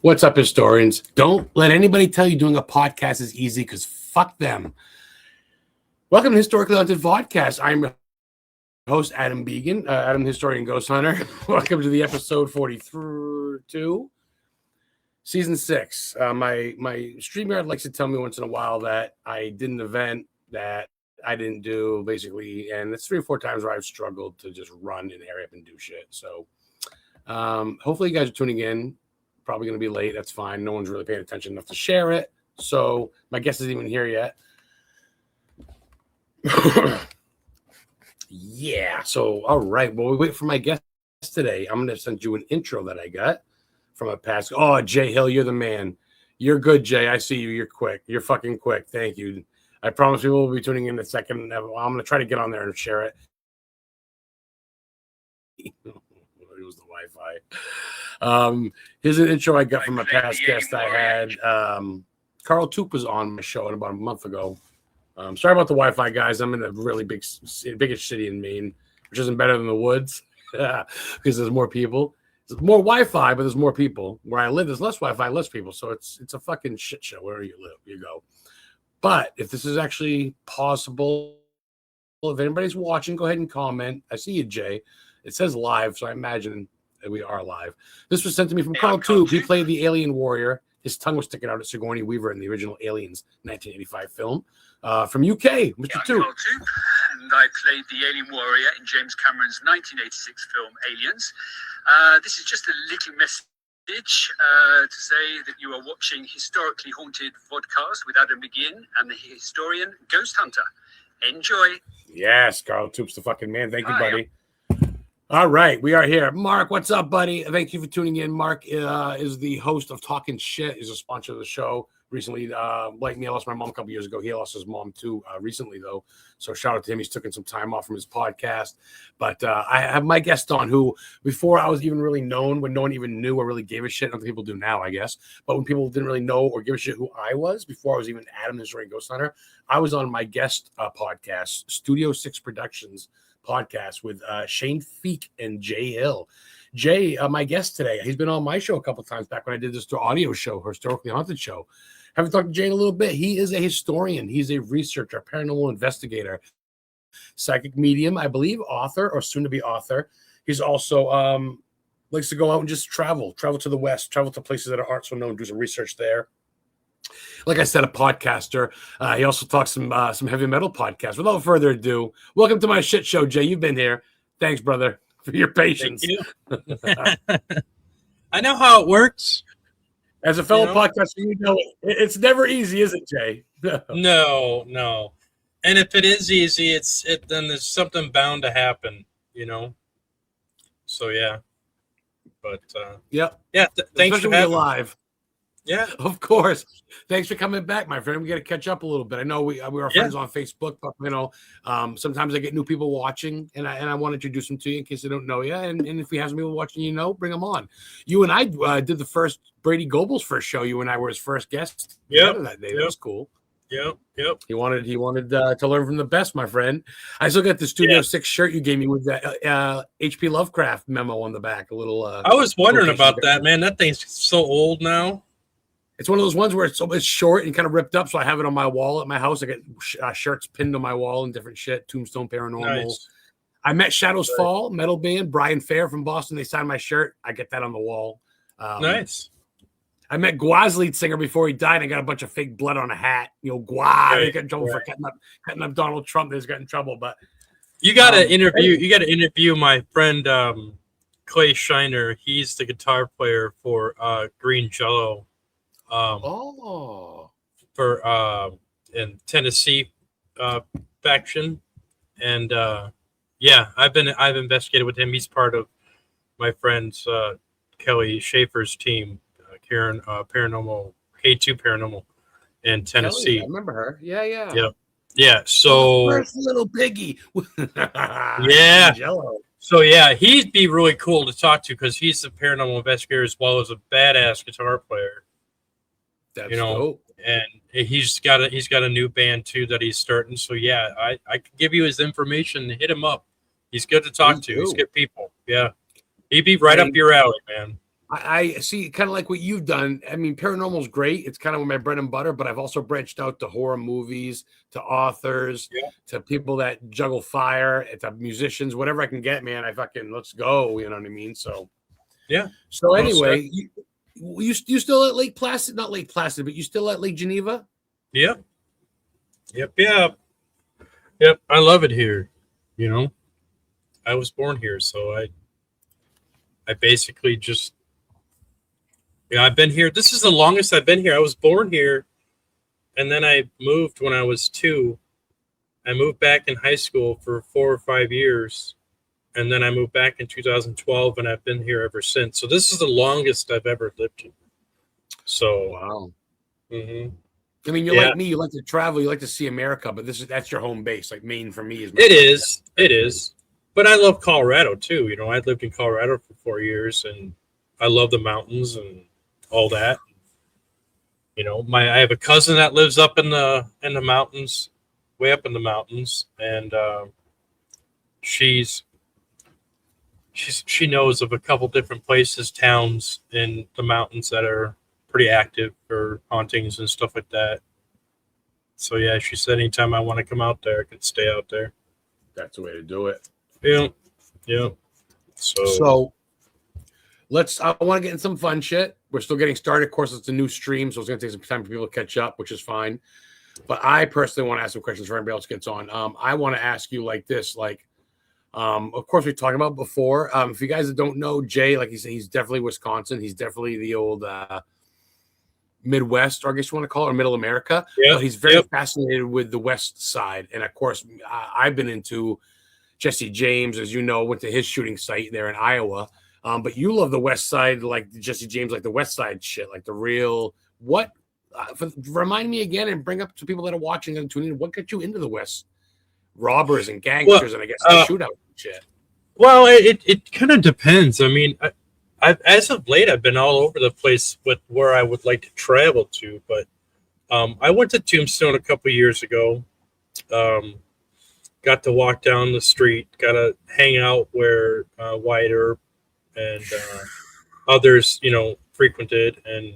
What's up, historians? Don't let anybody tell you doing a podcast is easy, because fuck them. Welcome to Historically Haunted VODCAST. I'm your host, Adam Began, Adam Historian Ghost Hunter. Welcome to the episode 42, season 6. My StreamYard likes to tell me once in a while that I did an event that I didn't do, basically, and it's 3 or 4 times where I've struggled to just run and hurry up and do shit. So hopefully you guys are tuning in. Probably going to be late. That's fine. No one's really paying attention enough to share it. So my guest isn't even here yet. Yeah. So, all right. Well, we wait for my guest today. I'm going to send you an intro that I got from a past. Oh, Jay Hill, you're the man. You're good, Jay. I see you. You're quick. You're fucking quick. Thank you. I promise people will be tuning in a second. I'm going to try to get on there and share it. It was the Wi-Fi. Here's an intro I got from a past guest I had. Carl Toop was on my show about a month ago. Sorry about the Wi-Fi, guys. I'm in a really biggest city in Maine, which isn't better than the woods because there's more people. There's more Wi-Fi, but there's more people. Where I live, there's less Wi-Fi, less people. So it's a fucking shit show wherever you live, you go. But if this is actually possible, if anybody's watching, go ahead and comment. I see you, Jay. It says live, so I imagine that we are live. This was sent to me from Carl Toop. He played the alien warrior. His tongue was sticking out at Sigourney Weaver in the original Aliens 1985 film. From UK, Mr. Toop. Carl Toop, and I played the alien warrior in James Cameron's 1986 film Aliens. This is just a little message to say that you are watching Historically Haunted VODCAST with Adam Begin and the historian Ghost Hunter. Enjoy. Yes, Carl Toop's the fucking man. Thank you, buddy. All right, we are here. Mark, what's up, buddy? Thank you for tuning in. Mark is the host of Talking Shit. He's a sponsor of the show. Recently, like me, I lost my mom a couple years ago. He lost his mom too recently, though. So shout out to him. He's taking some time off from his podcast. But I have my guest on who, before I was even really known, when no one even knew or really gave a shit, other people do now, I guess. But when people didn't really know or give a shit who I was, before I was even Adam the Historian Ghost Hunter, I was on my guest podcast, Studio 6 Productions podcast with Shane Feek and Jay Hill. Jay, my guest today, he's been on my show a couple of times back when I did this audio show, Historically Haunted show. Haven't talked to Jay in a little bit. He is a historian. He's a researcher, paranormal investigator, psychic medium, I believe, author or soon to be author. He's also likes to go out and just travel to the West, travel to places that aren't so known, do some research there. Like I said, a podcaster. He also talks some heavy metal podcasts. Without further ado, welcome to my shit show, Jay. You've been here. Thanks, brother, for your patience. Thank you. I know how it works. As a fellow podcaster, you know it's never easy, is it, Jay? No. And if it is easy, then there's something bound to happen, So yeah. But yep. Yeah. Thanks for having me live. Yeah, of course. Thanks for coming back, my friend. We got to catch up a little bit. I know we were friends on Facebook, but sometimes I get new people watching, and I want to introduce them to you in case they don't know you. And if we have some people watching, bring them on. You and I did the first Brady Goebel's first show. You and I were his first guest. Yeah, that day. That was cool. Yep. He wanted to learn from the best, my friend. I still got the Studio 6 shirt you gave me with the H.P. Lovecraft memo on the back. A little. I was wondering about that, man. That thing's so old now. It's one of those ones where it's short and kind of ripped up, so I have it on my wall at my house. I get shirts pinned on my wall and different shit. Tombstone Paranormal. Nice. I met Shadows Fall metal band, Brian Fair from Boston. They signed my shirt. I get that on the wall. Nice. I met Guaz lead singer before he died. I got a bunch of fake blood on a hat. Guaz. They got in trouble for cutting up Donald Trump. They just got in trouble. But you got to interview. You got to interview my friend Clay Shiner. He's the guitar player for Green Jello. For in Tennessee faction, and I've investigated with him. He's part of my friend's Kelly Schaefer's team, Karen Paranormal K2 Paranormal in Tennessee. Kelly, I remember her. Yeah. So first little piggy. Yeah. Jello. So yeah, he'd be really cool to talk to because he's a paranormal investigator as well as a badass guitar player. That's dope. And he's got a new band too that he's starting. So yeah, I could give you his information. Hit him up. He's good to talk to. He's good people. Yeah, he'd be right up your alley, man. I see kind of like what you've done. I mean, paranormal is great. It's kind of my bread and butter, but I've also branched out to horror movies, to authors, Yeah. to people that juggle fire, to musicians, whatever I can get, man. I fucking let's go. You know what I mean? So Yeah. So anyway, you still at Lake Placid? Not Lake Placid, but you still at Lake Geneva? Yep. Yep. I love it here. You know, I was born here, so I basically just, I've been here. This is the longest I've been here. I was born here, and then I moved when I was 2. I moved back in high school for 4 or 5 years, and then I moved back in 2012, and I've been here ever since. So this is the longest I've ever lived here. So wow. Mm-hmm. I mean, you're like me. You like to travel. You like to see America, but that's your home base. Like Maine for me is. It is. But I love Colorado too. You know, I lived in Colorado for 4 years, and I love the mountains and all that. You know, I have a cousin that lives up in the mountains, way up in the mountains, and she knows of a couple different places, towns in the mountains that are pretty active for hauntings and stuff like that. So yeah, she said anytime I want to come out there, I could stay out there. That's the way to do it. Yeah. So I want to get in some fun shit. We're still getting started. Of course, it's a new stream, so it's going to take some time for people to catch up, which is fine. But I personally want to ask some questions for everybody else gets on. I want to ask you like this, of course, we talked about before. If you guys don't know Jay, like he said, he's definitely Wisconsin. He's definitely the old Midwest, or I guess you want to call it, or Middle America. Yeah. But he's very fascinated with the West side. And of course, I've been into Jesse James, as you know, went to his shooting site there in Iowa. But you love the West side, like Jesse James, like the West side shit, like the real what? Remind me again and bring up to people that are watching and tuning in. What got you into the West? Robbers and gangsters, and I guess shootout and shit. Well, it kind of depends. I mean, I've as of late, I've been all over the place with where I would like to travel to. But I went to Tombstone a couple of years ago. Got to walk down the street. Got to hang out where Wyatt Earp and others, frequented. And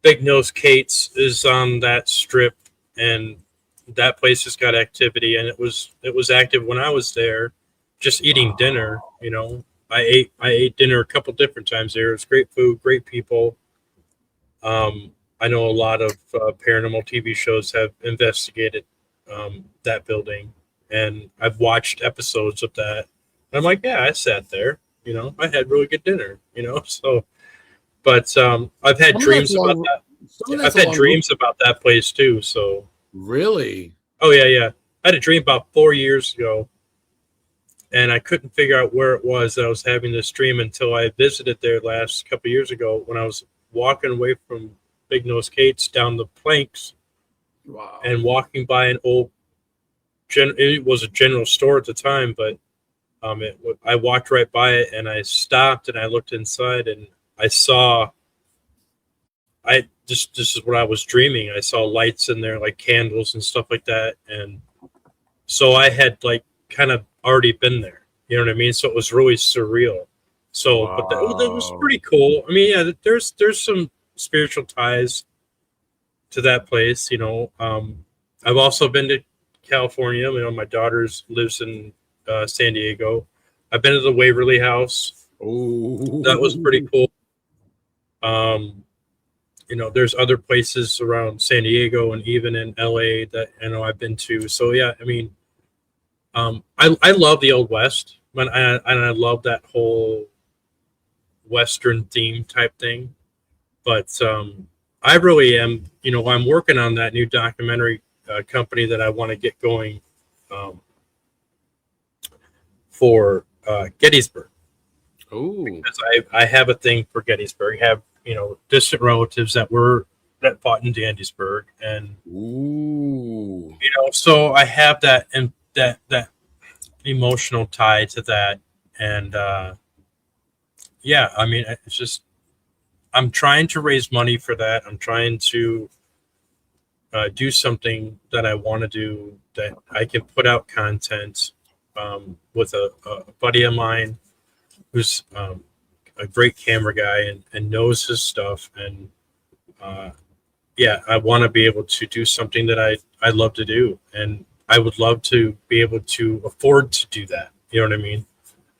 Big Nose Kate's is on that strip, and that place has got activity, and it was active when I was there, just eating dinner. I ate dinner a couple different times there. It was great food, great people. I know a lot of paranormal TV shows have investigated that building, and I've watched episodes of that. And I'm like, yeah, I sat there. I had really good dinner. So. But I've had dreams about that. I've had dreams about that place too. So really, oh yeah. I had a dream about 4 years ago, and I couldn't figure out where it was that I was having this dream until I visited there last couple of years ago when I was walking away from Big Nose Kate's down the planks, and walking by an old. It was a general store at the time, but I walked right by it, and I stopped and I looked inside, and I saw. This is what I was dreaming. I saw lights in there, like candles and stuff like that, and so I had like kind of already been there. You know what I mean? So it was really surreal. So, but that was pretty cool. I mean, yeah, there's some spiritual ties to that place. I've also been to California. My daughter lives in San Diego. I've been to the Waverly House. Oh, that was pretty cool. There's other places around San Diego and even in LA that I've been to. So yeah, I mean, I love the Old West, and I love that whole Western theme type thing. But I really am, I'm working on that new documentary company that I want to get going for Gettysburg. Oh, because I have a thing for Gettysburg. I have distant relatives that fought in Gettysburg, and so I have that and that emotional tie to that, and yeah, I mean, it's just I'm trying to raise money for that. I'm trying to do something that I want to do, that I can put out content with a buddy of mine who's a great camera guy and knows his stuff. And I want to be able to do something that I love to do, and I would love to be able to afford to do that. You know what I mean?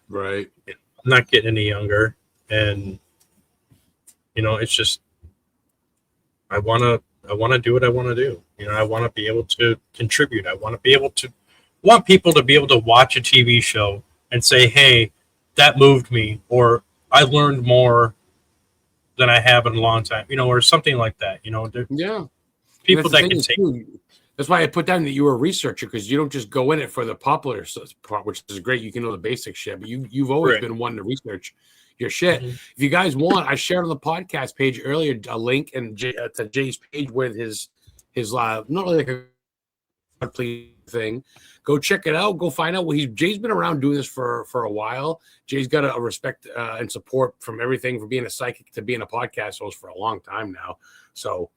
Right. I'm not getting any younger, and it's just I want to do what I want to do. I want to be able to contribute. I want people to be able to watch a TV show and say, "Hey, that moved me," or "I learned more than I have in a long time," or something like that. Yeah. People that can take. That's why I put down that you were a researcher, because you don't just go in it for the popular part, which is great. You can know the basic shit, but you've always been one to research your shit. Mm-hmm. If you guys want, I shared on the podcast page earlier a link to Jay's page with his not really like a thing. Go check it out. Go find out what Jay's been around doing this for a while. Jay's got a respect and support from everything, from being a psychic to being a podcast host for a long time now. So,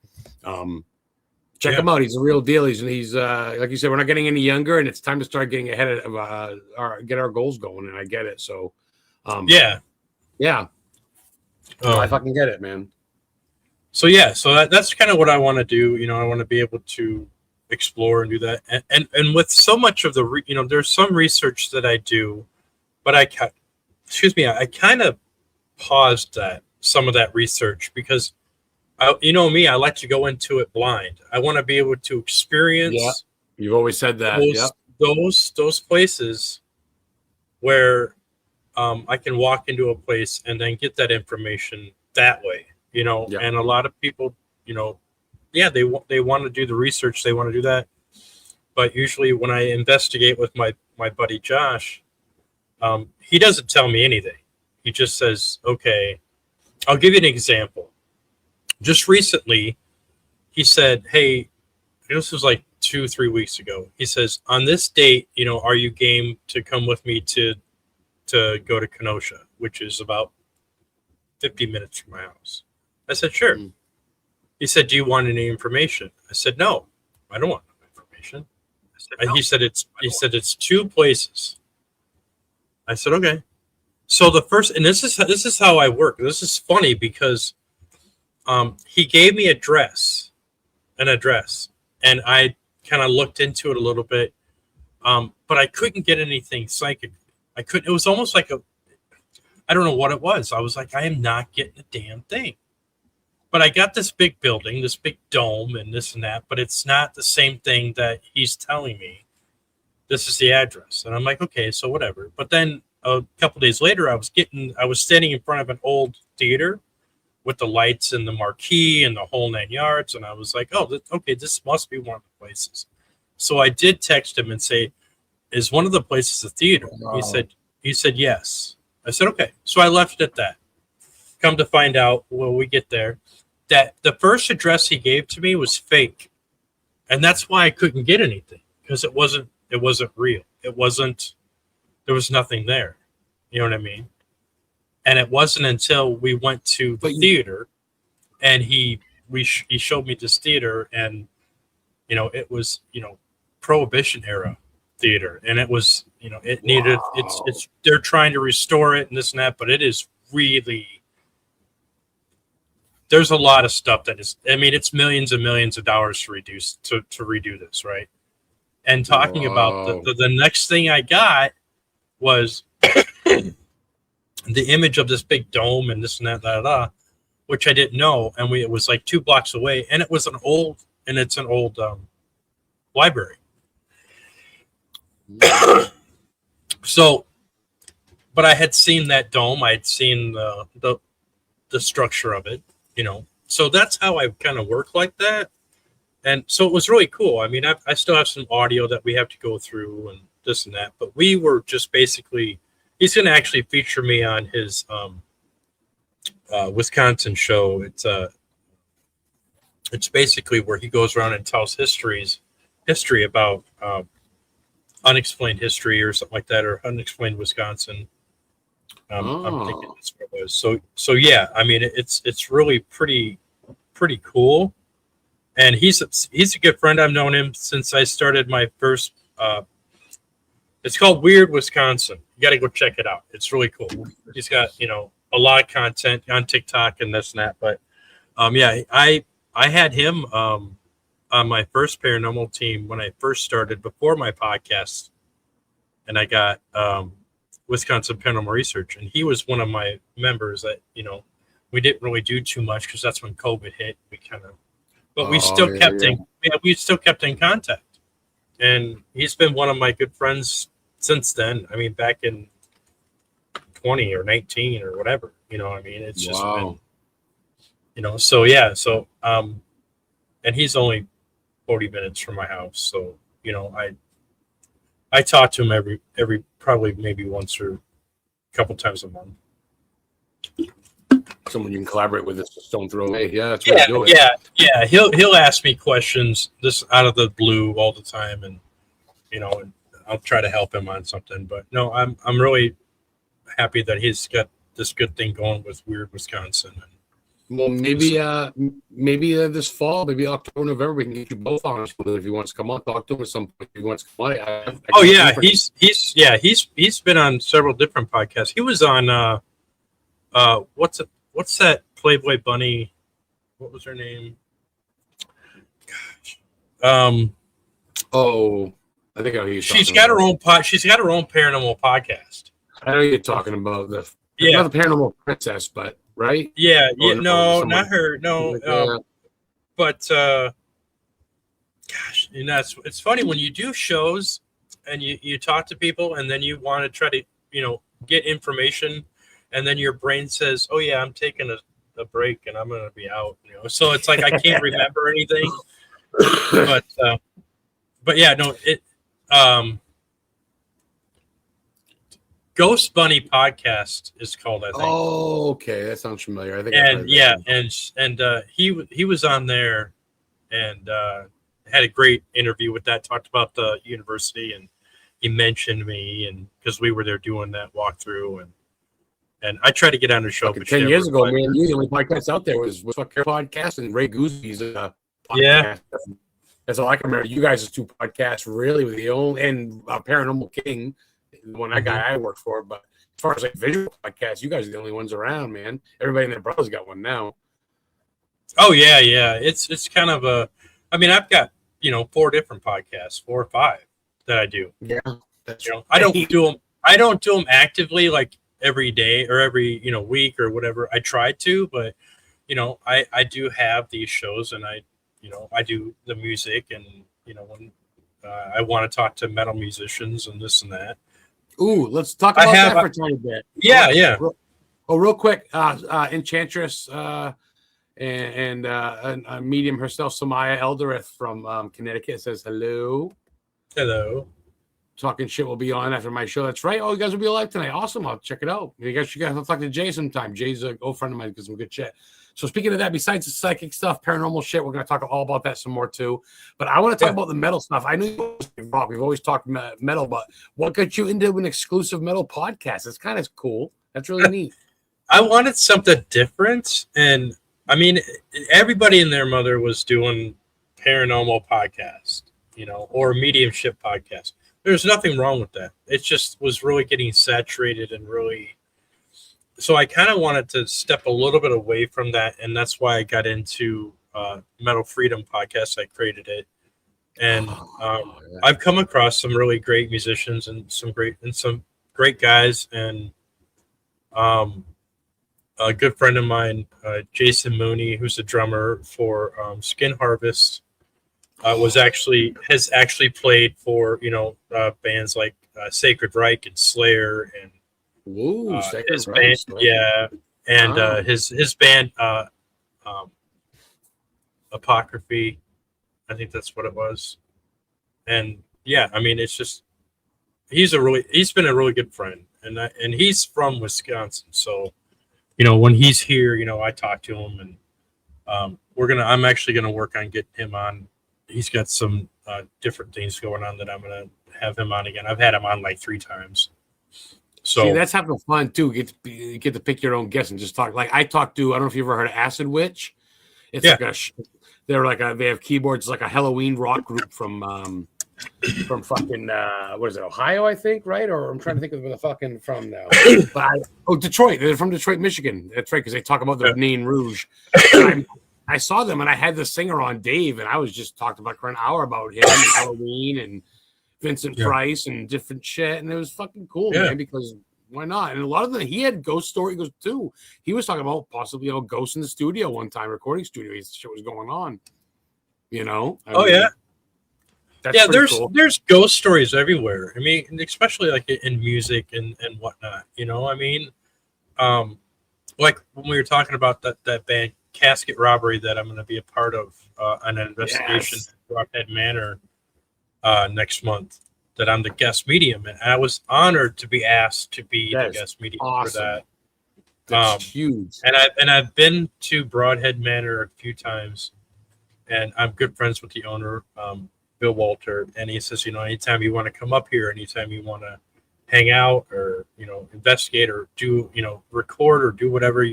check him out. He's a real deal. He's like you said, we're not getting any younger, and it's time to start getting ahead of get our goals going. And I get it. So, I fucking get it, man. So that's kind of what I want to do. I want to be able to explore and do that. And with so much of the, there's some research that I do, but I kind of paused some of that research because, me, I like to go into it blind. I want to be able to experience. Yeah, you've always said that. Those places where I can walk into a place and then get that information that way, and a lot of people, they want to do the research, they want to do that. But usually when I investigate with my buddy Josh, he doesn't tell me anything. He just says, okay, I'll give you an example. Just recently, he said, hey, this was like 2-3 weeks ago. He says, on this date, are you game to come with me to go to Kenosha, which is about 50 minutes from my house? I said, sure. Mm. He said, do you want any information? I said, no, I don't want no information. He said, it's 2 places. I said, okay. So the first, and this is how I work. This is funny because he gave me an address, and I kind of looked into it a little bit, but I couldn't get anything psychic. It was almost like I don't know what it was. I was like, I am not getting a damn thing. But I got this big building, this big dome, and this and that, but it's not the same thing that he's telling me. This is the address. And I'm like, okay, so whatever. But then a couple days later, I was standing in front of an old theater with the lights and the marquee and the whole 9 yards. And I was like, oh, okay, this must be one of the places. So I did text him and say, is one of the places a theater? Wow. He said, yes. I said, okay. So I left it at that. Come to find out when we get there that the first address he gave to me was fake. And that's why I couldn't get anything, because it wasn't real. There was nothing there. You know what I mean? And it wasn't until we went to the theater and he showed me this theater, and it was, Prohibition era theater, and it was, it needed, it's they're trying to restore it and this and that, but it is really, there's a lot of stuff that is, it's millions and millions of dollars to redo this, right? And talking about the next thing I got was the image of this big dome and this and that, which I didn't know, and it was like 2 blocks away, and it's an old library. So, but I had seen that dome. I had seen the structure of it, So that's how I kind of work like that, and so it was really cool. I still have some audio that we have to go through and this and that, but we were just basically. He's going to actually feature me on his Wisconsin show. It's basically where he goes around and tells history about unexplained history or something like that, or unexplained Wisconsin. I'm thinking that's what it was. So yeah, it's really pretty cool, and he's a good friend. I've known him since I started my first. It's called Weird Wisconsin. You got to go check it out. It's really cool. He's got a lot of content on TikTok and this and that. But yeah, I had him on my first paranormal team when I first started before my podcast, and I got Wisconsin Paranormal Research, and he was one of my members that, you know, we didn't really do too much because that's when COVID hit. We kind of, but we still we still kept in contact, and he's been one of my good friends since then. I mean, back in 20 or 19 or whatever, you know, I mean, it's just been, you know, so yeah, so and he's only 40 minutes from my house, so, you know, I talk to him every probably maybe once or a couple times a month. Someone you can collaborate with is just don't throw away. Yeah, that's what you do. Yeah. He'll ask me questions this out of the blue all the time, and, you know, and I'll try to help him on something. But no, I'm really happy that he's got this good thing going with Weird Wisconsin. Well, maybe this fall, maybe October, November, we can get you both on if he wants to come on. Talk to him at some point if he wants to come on. He's been on several different podcasts. He was on what's that Playboy bunny? What was her name? Gosh. I think I know who you're she's got her own she's got her own paranormal podcast. I know you're talking about not the Paranormal Princess, but right? Yeah, no, not her. No, but gosh, you know, it's funny when you do shows and you talk to people and then you want to try to, you know, get information, and then your brain says, "Oh yeah, I'm taking a break and I'm gonna be out." You know, so it's like I can't remember anything. But yeah, no, it. Ghost Bunny Podcast is called, I think. Oh, okay, that sounds familiar. I think. He was on there, and had a great interview with that. Talked about the university, and he mentioned me, and because we were there doing that walkthrough, and I tried to get on the show. But 10 years ago, man, the only podcast out there was Fuck Your Podcast and Ray Gooseby's podcast. Yeah. That's all I can remember. You guys' two podcasts really were the only, and Paranormal King, the one that guy I worked for. But as far as like visual podcasts, you guys are the only ones around, man. Everybody and their brother's got one now. Oh yeah. It's kind of a. I mean, I've got, you know, 4 different podcasts, 4 or 5 that I do. Yeah, that's, you know, I don't do them actively like every day or every, you know, week or whatever. I try to, but, you know, I do have these shows, and I do the music, and, you know, when I want to talk to metal musicians and this and that. Ooh, let's talk about that for a tiny bit. Yeah. Real quick, Enchantress and a medium herself, Samaya Eldereth from Connecticut, says hello. Hello. Talking Shit will be on after my show. That's right. Oh, you guys will be alive tonight. Awesome. I'll check it out. You guys will talk to Jay sometime. Jay's a old friend of mine, because some good shit. So speaking of that, besides the psychic stuff, paranormal shit, we're going to talk all about that some more too. But I want to talk about the metal stuff. I know you rock. We've always talked metal, but what got you into an exclusive metal podcast? It's kind of cool. That's really neat. I wanted something different. And I mean, everybody and their mother was doing paranormal podcast, you know, or mediumship podcast. There's nothing wrong with that. It just was really getting saturated and really. So I kind of wanted to step a little bit away from that, and that's why I got into Metal Freedom Podcast. I created it, and I've come across some really great musicians and some great guys, and a good friend of mine, Jason Mooney, who's a drummer for Skin Harvest, has actually played for, you know, bands like Sacred Reich and Slayer, and his band, and his band Apocryphy, I think that's what it was. And yeah, I mean, it's just he's been a really good friend, and he's from Wisconsin, so, you know, when he's here, you know, I talk to him, and I'm actually gonna work on getting him on. He's got some different things going on that I'm gonna have him on again. I've had him on like 3 times. So see, that's having fun too. Get to pick your own guests and just talk. Like I talked to, I don't know if you ever heard of Acid Witch. It's like they have keyboards, like a Halloween rock group from fucking what is it, Ohio, I think, right? Or I'm trying to think of where the fucking from now. But Detroit. They're from Detroit, Michigan. That's right, because they talk about the Nain Rouge. I saw them, and I had the singer on, Dave, and I was just talking about for an hour about him and Halloween and Vincent Price and different shit, and it was fucking cool, man. Because why not? And a lot of them, he had ghost stories too. He was talking about possibly, ghosts in the studio one time, recording studio. Shit was going on. I mean, that's cool. There's ghost stories everywhere. I mean, especially like in music and whatnot. I mean, like when we were talking about that band Casket Robbery that I'm going to be a part of on an investigation at Broadhead Manor next month. That I'm the guest medium, and I was honored to be asked to be the guest medium for that. That's huge. And I've been to Broadhead Manor a few times, and I'm good friends with the owner, Bill Walter, and he says, anytime you want to come up here, anytime you want to hang out or investigate or do record or do whatever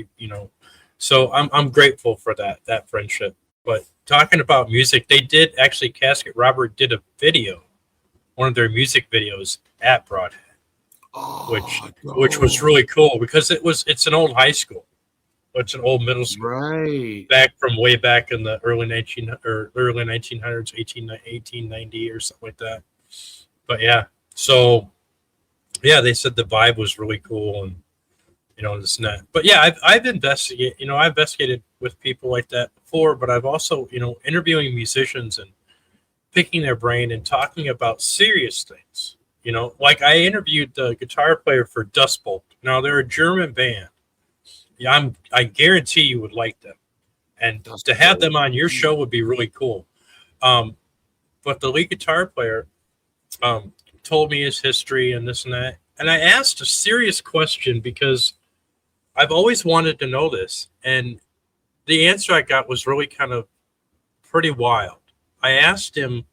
So I'm grateful for that friendship. But talking about music, they did actually Casket Robbery did a video. One of their music videos at Broadhead, which was really cool because it's an old high school, it's an old middle school, right? Way back in the early 1900s, 1890 or something like that. But they said the vibe was really cool and this and that. But I've investigated, I investigated with people like that before, but I've also interviewing musicians and picking their brain and talking about serious things. Like I interviewed the guitar player for Dust Bolt. Now they're a German band. I guarantee you would like them, and to have them on your show would be really cool. But the lead guitar player told me his history and this and that, and I asked a serious question because I've always wanted to know this, and the answer I got was really kind of pretty wild. I asked him,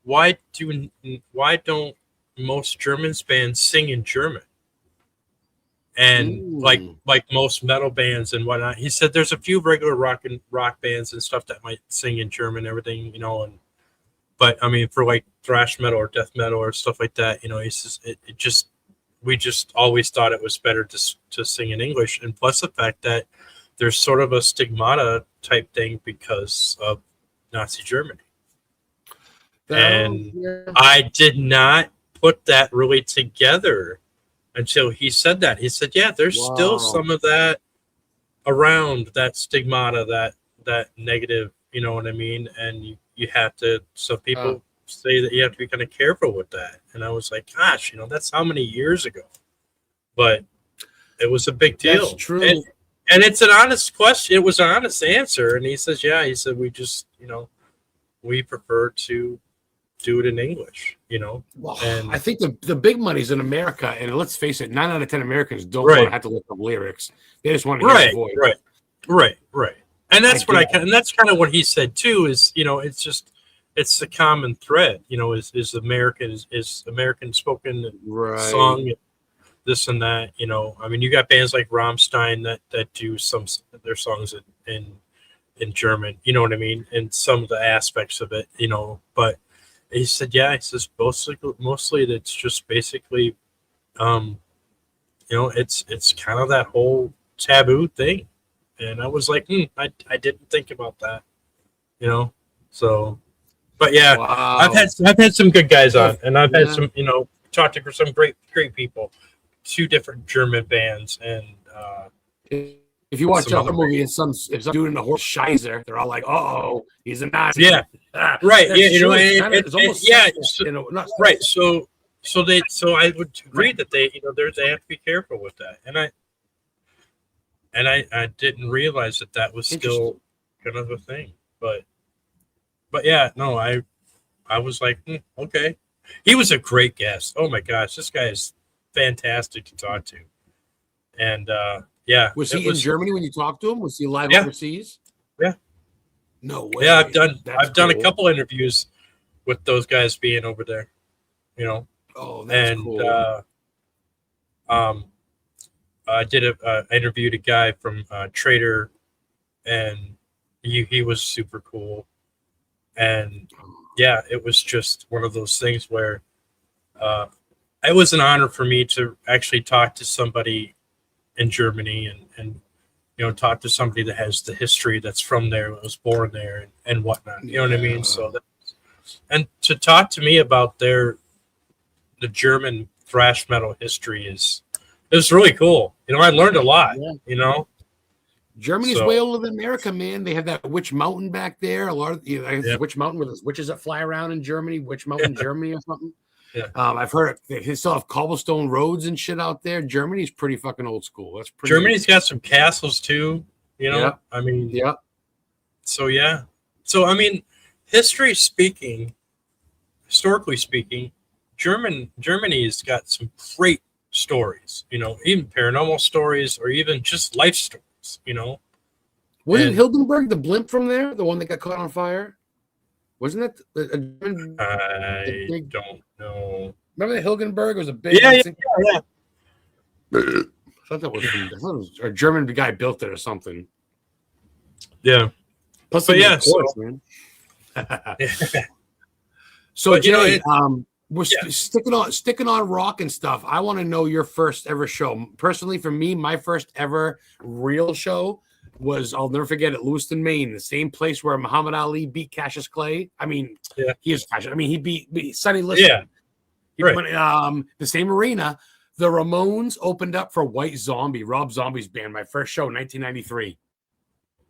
why don't most German bands sing in German? And like most metal bands and whatnot, he said there's a few regular rock bands and stuff that might sing in German, and everything, but I mean for like thrash metal or death metal or stuff like that, he says we just always thought it was better to sing in English, and plus the fact that there's sort of a stigmata type thing because of Nazi Germany. I did not put that really together until he said that. He said, there's still some of that around, that stigmata, that negative, you know what I mean? And you have to, some people say that you have to be kind of careful with that. And I was like, gosh, that's how many years ago. But it was a big deal. That's true. And it's an honest question. It was an honest answer. And he says, he said, we just, we prefer to do it in English, Well, and I think the big money's in America, and let's face it, 9 out of 10 Americans don't want to have to look up lyrics. They just want to hear the voice. Right. And that's and that's kind of what he said too. Is it's the common thread. Is American spoken song, this and that. I mean, you got bands like Rammstein that do some of their songs in German. You know what I mean? And some of the aspects of it. But he said, he says mostly it's just basically, it's kind of that whole taboo thing. And I was like, I didn't think about that, so, but I've had some good guys on, and I've had some, talked to some great people, 2 different German bands. And, if you watch a movie and some dude in a horse Scheiser, they're all like, "Oh, he's a Nazi." Yeah, right. It's almost right. So I would agree that they have to be careful with that, and I didn't realize that was still kind of a thing, but I was like, okay. He was a great guest. Oh my gosh, this guy is fantastic to talk to, and Was he in Germany when you talked to him? Was he live overseas? Yeah. No way. Yeah, I've done a couple interviews with those guys being over there. Oh, that's cool. I interviewed a guy from Trader, and he was super cool. And yeah, it was just one of those things where it was an honor for me to actually talk to somebody in Germany and talk to somebody that has the history that's from there, that was born there and whatnot. You know what I mean? So and to talk to me about the German thrash metal history it was really cool. I learned a lot, Germany's way older than America, man. They have that Witch Mountain back there. A lot of Witch Mountain where there's witches that fly around in Germany, Witch Mountain, Germany or something. Yeah. I've heard they still have cobblestone roads and shit out there. Germany's pretty fucking old school. That's pretty. Germany's got some castles too. I mean, yeah. So yeah, so I mean, historically speaking, Germany's got some great stories. Even paranormal stories or even just life stories. Wasn't Hildenberg the blimp from there, the one that got caught on fire? Wasn't that I don't know. Remember that Hilgenberg was a big. Yeah. I thought that was a German guy built it or something. Yeah. Plus, but yeah, man. So but, Jay, we're sticking on rock and stuff. I want to know your first ever show. Personally, for me, my first ever real show was, I'll never forget it, Lewiston, Maine, the same place where Muhammad Ali beat Cassius Clay. I mean, he is Cassius. I mean, he beat Sonny Liston. Yeah. He went, the same arena. The Ramones opened up for White Zombie, Rob Zombie's band. My first show, 1993.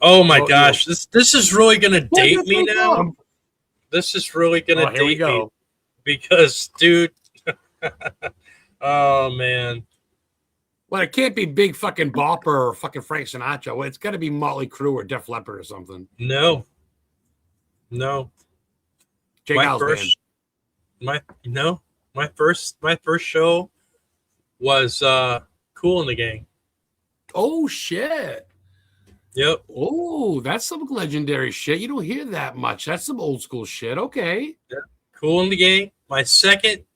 Oh my gosh, this is really gonna date me now. This is really gonna date me because, dude. Oh man. Well, it can't be Big fucking Bopper or fucking Frank Sinatra. Well, it's got to be Motley Crue or Def Leppard or something. No. Jake Al's band. My first show was Cool in the Gang. Oh shit. Yep. Oh, that's some legendary shit. You don't hear that much. That's some old school shit. Okay. Yeah. Cool in the Gang. My second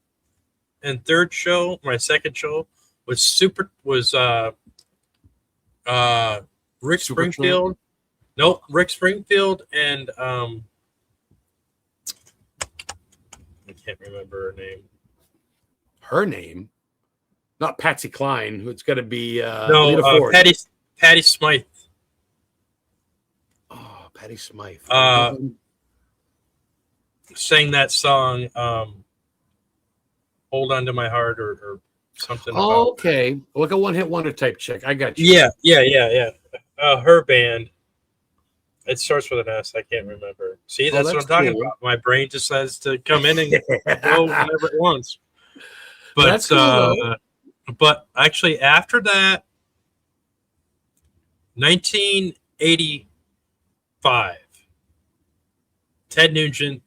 show was Rick Springfield. Nope, Rick Springfield and I can't remember her name. Her name? Not Patsy Cline, who it's got to be Patty Smythe. Oh, Patty Smythe. Sang that song Hold On to My Heart or something. Oh, okay. Like a one-hit wonder type chick. I got you. Yeah. Her band. It starts with an S. I can't remember. See, that's what I'm talking about. My brain decides to come in and go whenever it wants. But that's cool, but actually after that, 1985, Ted Nugent,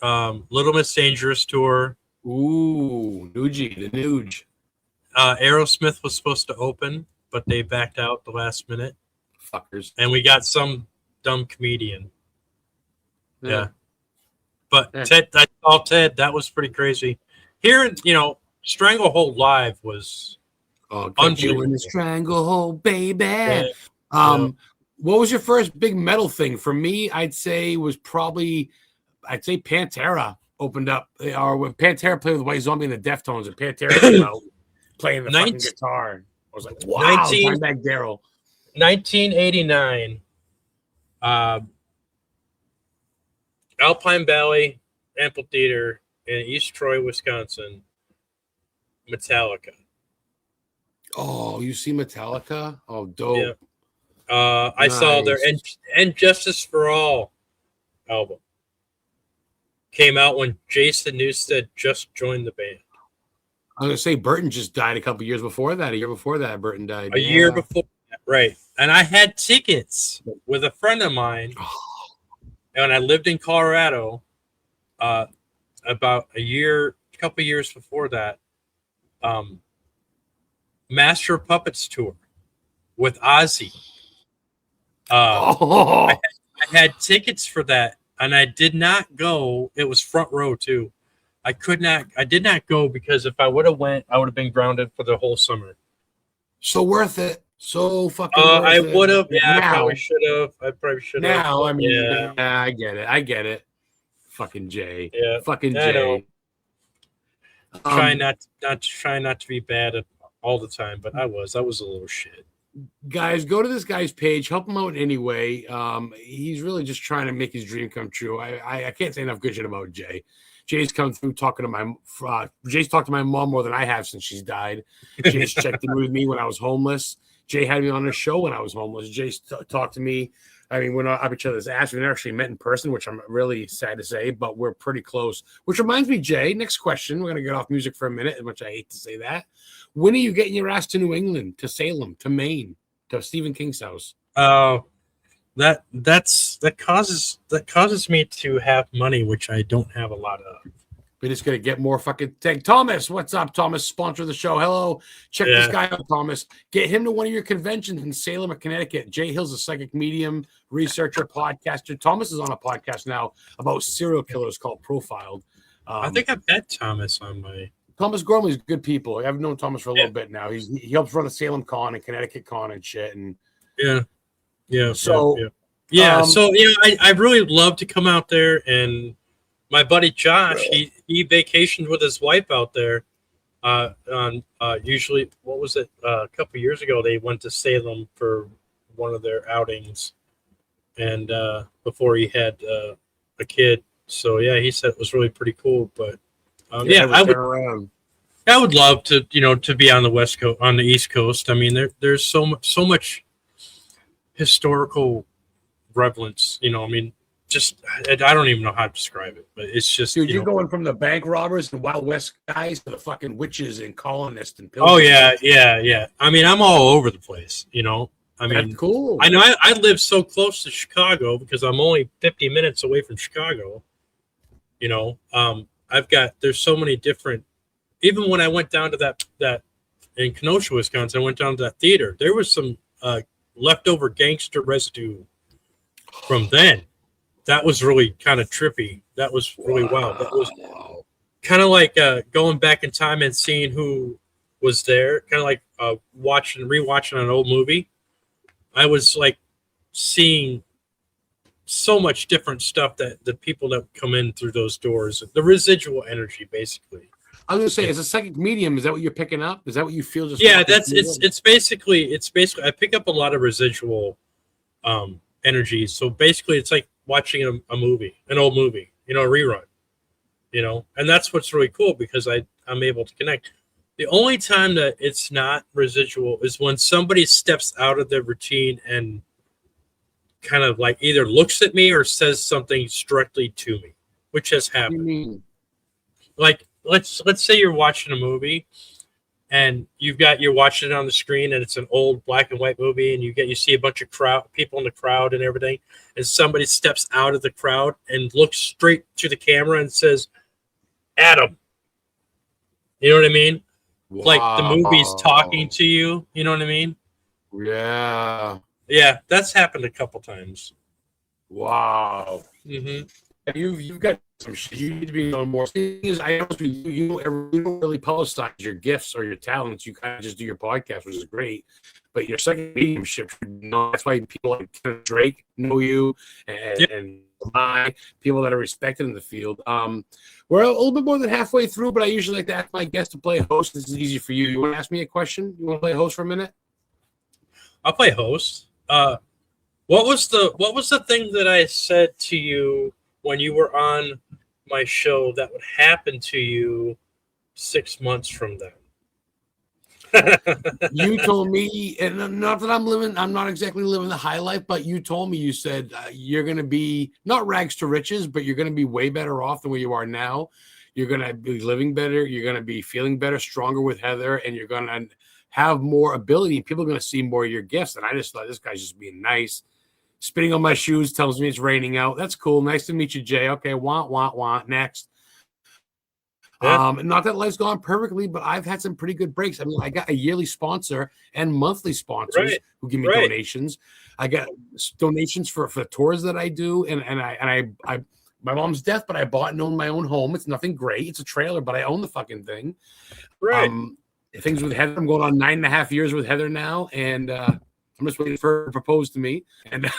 Little Miss Dangerous tour. Ooh, the Nuge. Aerosmith was supposed to open, but they backed out the last minute. Fuckers. And we got some dumb comedian. Yeah. But Ted, I saw Ted. That was pretty crazy. Hearing, Stranglehold live was unbelievable. In the Stranglehold, baby. Yeah. What was your first big metal thing? For me, I'd say Pantera opened up, or when Pantera played with White Zombie and the Deftones, and Pantera came out playing the fucking guitar. I was like, wow, Dimebag Darrell. 1989, Alpine Valley Amphitheater in East Troy, Wisconsin. Metallica. Oh, you see Metallica? Oh, dope. Yeah. I saw their and Justice for All album. Came out when Jason Newsted just joined the band. I was going to say Burton just died a couple years before that. A year before that, Burton died. A year before that, right. And I had tickets with a friend of mine. And I lived in Colorado about a couple years before that. Master of Puppets tour with Ozzy. I had tickets for that, and I did not go. It was front row too. I did not go because if I would have went, I would have been grounded for the whole summer. So worth it. So fucking worth I it. would have. Yeah, I probably should have. Now, I mean, yeah, I get it. Fucking Jay. Yeah, Fucking I know. Jay. Try not to be bad all the time, but I was a little shit. Guys, go to this guy's page, help him out in any way. He's really just trying to make his dream come true. I can't say enough good shit about Jay. Jay's come through talking to Jay's talked to my mom more than I have since she's died. Jay's checked in with me when I was homeless. Jay had me on his show when I was homeless. Jay's talked to me. I mean, we're not up each other's ass. We've never actually met in person, which I'm really sad to say, but we're pretty close. Which reminds me, Jay, next question. We're going to get off music for a minute, as much I hate to say that. When are you getting your ass to New England, to Salem, to Maine, to Stephen King's house? That causes me to have money, which I don't have a lot of. We're just going to get more fucking thing. Thomas, what's up, Thomas? Sponsor of the show. Hello. Check this guy out, Thomas. Get him to one of your conventions in Salem or Connecticut. Jay Hill's a psychic medium, researcher, podcaster. Thomas is on a podcast now about serial killers called Profiled. I think I've had Thomas on my... Thomas Gormley's good people. I've known Thomas for a little bit now. He helps run the Salem Con and Connecticut Con and shit. And so I really love to come out there, and my buddy Josh, he vacationed with his wife out there. Usually, what was it? A couple years ago, they went to Salem for one of their outings, and before he had a kid. So yeah, he said it was really pretty cool. But I would love to, to be on the West Coast, on the East Coast. I mean, there's so much historical relevance. I mean, just I don't even know how to describe it, but it's just. Dude, you're going from the bank robbers and Wild West guys to the fucking witches and colonists and pilgrims. Oh yeah. I mean, I'm all over the place. I mean, that's cool. I know I live so close to Chicago because I'm only 50 minutes away from Chicago. There's so many different. Even when I went down to that in Kenosha, Wisconsin, I went down to that theater. There was some leftover gangster residue from then. That was really kind of trippy. That was really wild. That was kind of like going back in time and seeing who was there. Kind of like rewatching an old movie. I was like seeing so much different stuff that the people that come in through those doors, the residual energy, basically. I was gonna say, as a psychic medium, is that what you're picking up? Is that what you feel? It's basically I pick up a lot of residual energy. So basically, it's like watching a movie, an old movie, a rerun, and that's what's really cool because I'm able to connect. The only time that it's not residual is when somebody steps out of their routine and kind of like either looks at me or says something directly to me, which has happened. Like let's say you're watching a movie and you're watching it on the screen and it's an old black and white movie and you see a bunch of people in the crowd and everything, and somebody steps out of the crowd and looks straight to the camera and says, "Adam." You know what I mean? Wow. Like the movie's talking to you. You know what I mean? Yeah, that's happened a couple times. Wow. Mm-hmm. You've got some shit. You need to be known more. I know you don't really publicize your gifts or your talents. You kind of just do your podcast, which is great. But your second mediumship, that's why people like Drake know you and people that are respected in the field. We're a little bit more than halfway through, but I usually like to ask my guests to play host. This is easy for you. You want to ask me a question? You want to play host for a minute? I'll play host. What was the thing that I said to you when you were on my show that would happen to you 6 months from then? You told me, and not that I'm not exactly living the high life, but you told me, you said you're going to be not rags to riches, but you're going to be way better off than where you are now. You're going to be living better. You're going to be feeling better, stronger with Heather, and you're going to have more ability. People are going to see more of your gifts. And I just thought, this guy's just being nice. Spitting on my shoes, tells me it's raining out. That's cool. Nice to meet you, Jay. Okay, want. Next. Yeah. Not that life's gone perfectly, but I've had some pretty good breaks. I mean, I got a yearly sponsor and monthly sponsors who give me donations. I got donations for tours that I do, and I my mom's death, but I bought and owned my own home. It's nothing great. It's a trailer, but I own the fucking thing. Right. Things with Heather. I'm going on 9.5 years with Heather now, and I'm just waiting for her to propose to me, and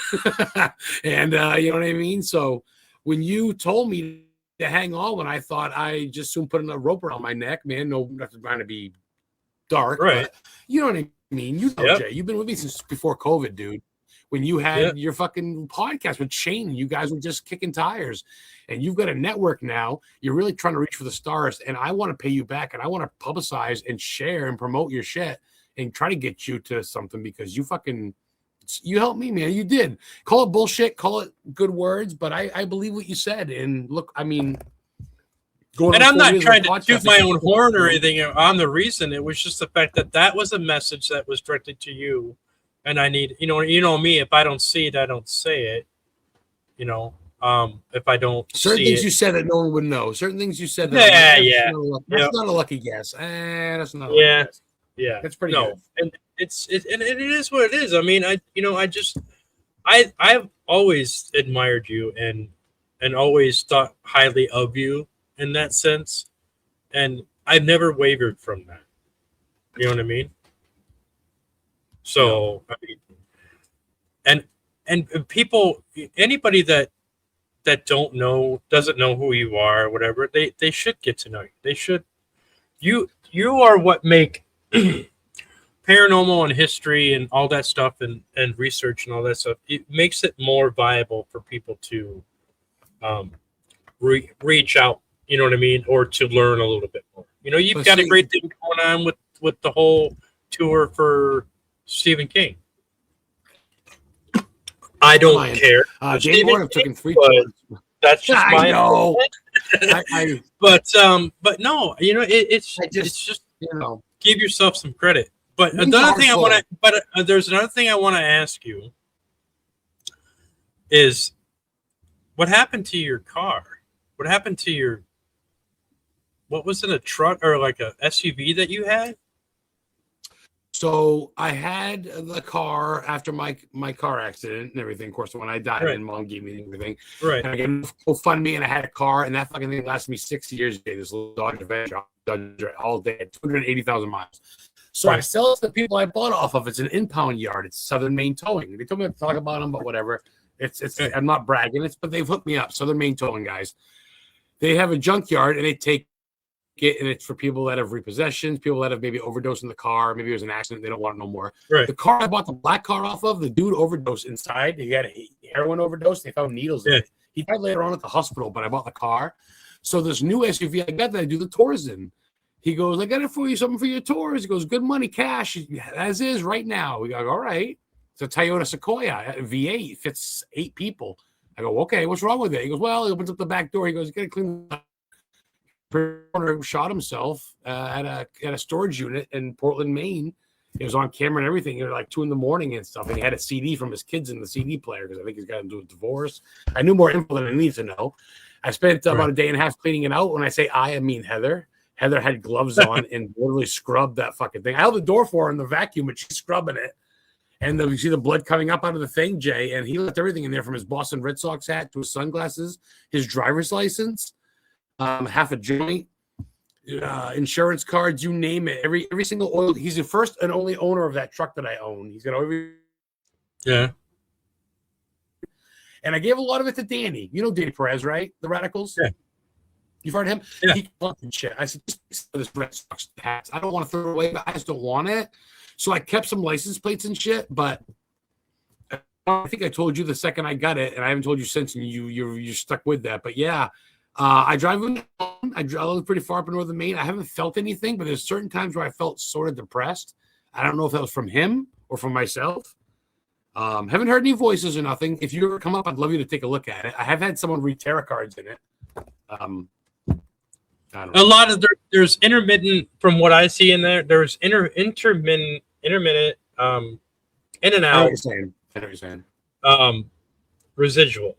and you know what I mean. So when you told me to hang on, when I thought I just soon put a rope around my neck, man. No, not trying to be dark, Right. but you know what I mean. You know, Jay, you've been with me since before COVID, dude. When you had your fucking podcast with Shane, and you guys were just kicking tires, and you've got a network now. You're really trying to reach for the stars, and I want to pay you back, and I want to publicize and share and promote your shit and try to get you to something because you helped me, man. You did. Call it bullshit, call it good words, but I believe what you said. And look, I mean, and I'm not trying to toot my own horn or anything on the reason. It was just the fact that was a message that was directed to you. And I need, you know me, if I don't see it, I don't say it. You know, if I don't certain things it. You said that no one would know. Certain things you said that that's not a lucky guess. That's not a lucky guess. Yeah. That's pretty good. And it is what it is. I mean, I've always admired you and always thought highly of you in that sense. And I've never wavered from that. You know what I mean? So, I mean, and people, anybody that doesn't know who you are or whatever, they should get to know you. They should. You are what make paranormal and history and all that stuff and research and all that stuff. It makes it more viable for people to reach out. You know what I mean, or to learn a little bit more. You know, you've got a great thing going on with the whole tour for Stephen King. I don't care. Jay Warren took him 3 tours. That's just my know. But no, you know, it's just you know, give yourself some credit. But another thing there's another thing I want to ask you is what happened to your car? What happened to what was it, a truck or like a SUV that you had? So I had the car after my car accident and everything. Of course, when I died, and Mom gave me everything. Right. And I got GoFundMe, and I had a car, and that fucking thing lasted me 6 years. This little Dodge Avenger all day, 280,000 miles. So I sell it to the people I bought off of. It's an impound yard. It's Southern Maine Towing. They told me to talk about them, but whatever. It's. I'm not bragging. But they've hooked me up. Southern Maine Towing guys. They have a junkyard, and they take it, and it's for people that have repossessions, people that have maybe overdosed in the car, maybe it was an accident, they don't want it no more. Right. The car I bought the black car off of, the dude overdosed inside. He had a heroin overdose. They found needles in it. He died later on at the hospital, but I bought the car. So this new SUV I got that I do the tours in. He goes, I got it for you, something for your tours. He goes, good money, cash, as is right now. We go, all right. It's a Toyota Sequoia V8, fits 8 people. I go, okay, what's wrong with it? He goes, well, he opens up the back door. He goes, you got to clean the shot himself at a storage unit in Portland, Maine. It was on camera and everything. It was like 2 a.m. and stuff. And he had a CD from his kids in the CD player because I think he's got into a divorce. I knew more info than I need to know. I spent about a day and a half cleaning it out. When I say I mean Heather. Heather had gloves on and literally scrubbed that fucking thing. I held the door for her in the vacuum, but she's scrubbing it. And you see the blood coming up out of the thing, Jay. And he left everything in there from his Boston Red Sox hat to his sunglasses, his driver's license, half a joint, insurance cards, you name it. Every single oil. He's the first and only owner of that truck that I own. He's got every. Yeah. And I gave a lot of it to Danny. You know Danny Perez, right? The Radicals. Yeah. You've heard of him? Yeah. He fucking shit. I said, just this Red Sox hats. I don't want to throw it away, but I just don't want it. So I kept some license plates and shit, but I think I told you the second I got it, and I haven't told you since, and you're stuck with that. But yeah, I drive them. I live pretty far up in northern Maine. I haven't felt anything, but there's certain times where I felt sort of depressed. I don't know if that was from him or from myself. Haven't heard any voices or nothing. If you ever come up, I'd love you to take a look at it. I have had someone read tarot cards in it. A lot of there's intermittent from what I see in there. There's intermittent, in and out. I know what you're saying. Residual.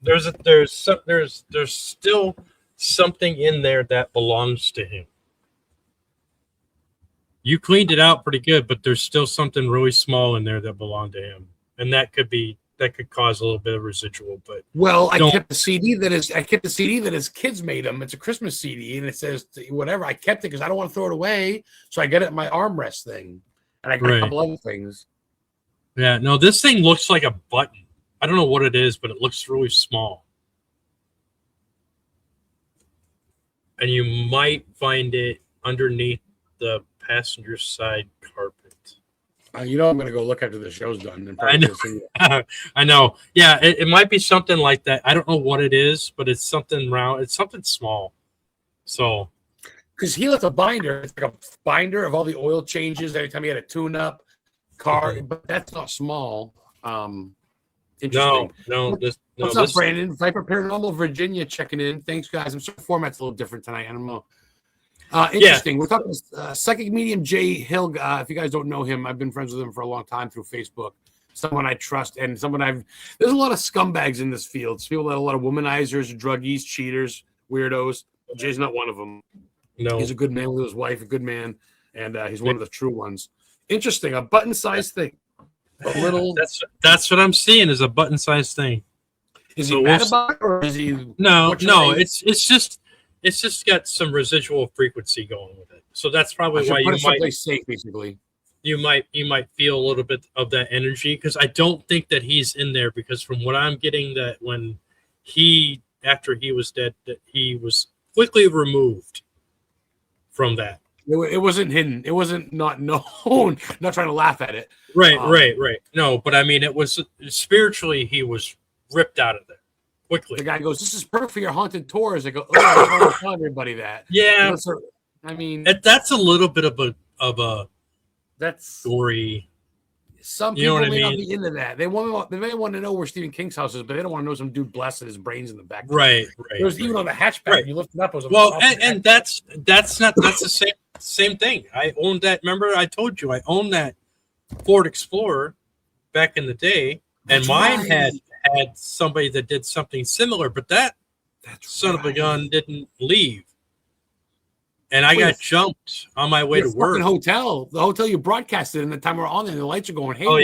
There's still something in there that belongs to him. You cleaned it out pretty good, but there's still something really small in there that belonged to him, and that could cause a little bit of residual. But I kept the CD that his kids made him. It's a Christmas CD, and it says whatever. I kept it because I don't want to throw it away, so I got it in my armrest thing, and I got a couple other things. Yeah, no, this thing looks like a button. I don't know what it is, but it looks really small. And you might find it underneath the passenger side carpet. You know, I'm going to go look after the show's done. And I know. I know. Yeah, it might be something like that. I don't know what it is, but it's something round. It's something small. So, because he left a binder. It's like a binder of all the oil changes every time he had a tune-up car, but that's not small. Interesting. What's up, Brandon? Viper Paranormal Virginia checking in. Thanks, guys. I'm sure the format's a little different tonight. I don't know. Interesting. Yeah. We're talking psychic medium Jay Hill. If you guys don't know him, I've been friends with him for a long time through Facebook. Someone I trust and someone there's a lot of scumbags in this field. People that a lot of womanizers, druggies, cheaters, weirdos. Jay's not one of them. No, he's a good man with his wife, a good man, and he's one of the true ones. Interesting. A button-sized thing. A little. That's what I'm seeing is a button-sized thing. Is he mad about it, or is he? No. It's just got some residual frequency going with it. So that's probably why you might safe, basically. You might feel a little bit of that energy because I don't think that he's in there because from what I'm getting that when after he was dead that he was quickly removed from that. It wasn't hidden. It wasn't not known. Not trying to laugh at it. Right. No, but I mean it was spiritually he was ripped out of there. Quickly. The guy goes, "This is perfect for your haunted tours." I go, "Oh, I don't tell everybody that." Yeah, I mean, that's a little bit of a that's story. Some people may not be into that. They may want to know where Stephen King's house is, but they don't want to know some dude blasted his brains in the back. Right. It was even on the hatchback. Right. You lift it up. It was and that's the same thing. I owned that. Remember, I told you I owned that Ford Explorer back in the day, and mine had somebody that did something similar, but that son of a gun didn't leave. And I got jumped on my way to work. The hotel you broadcasted in the time we're on there, the lights are going haywire. Oh,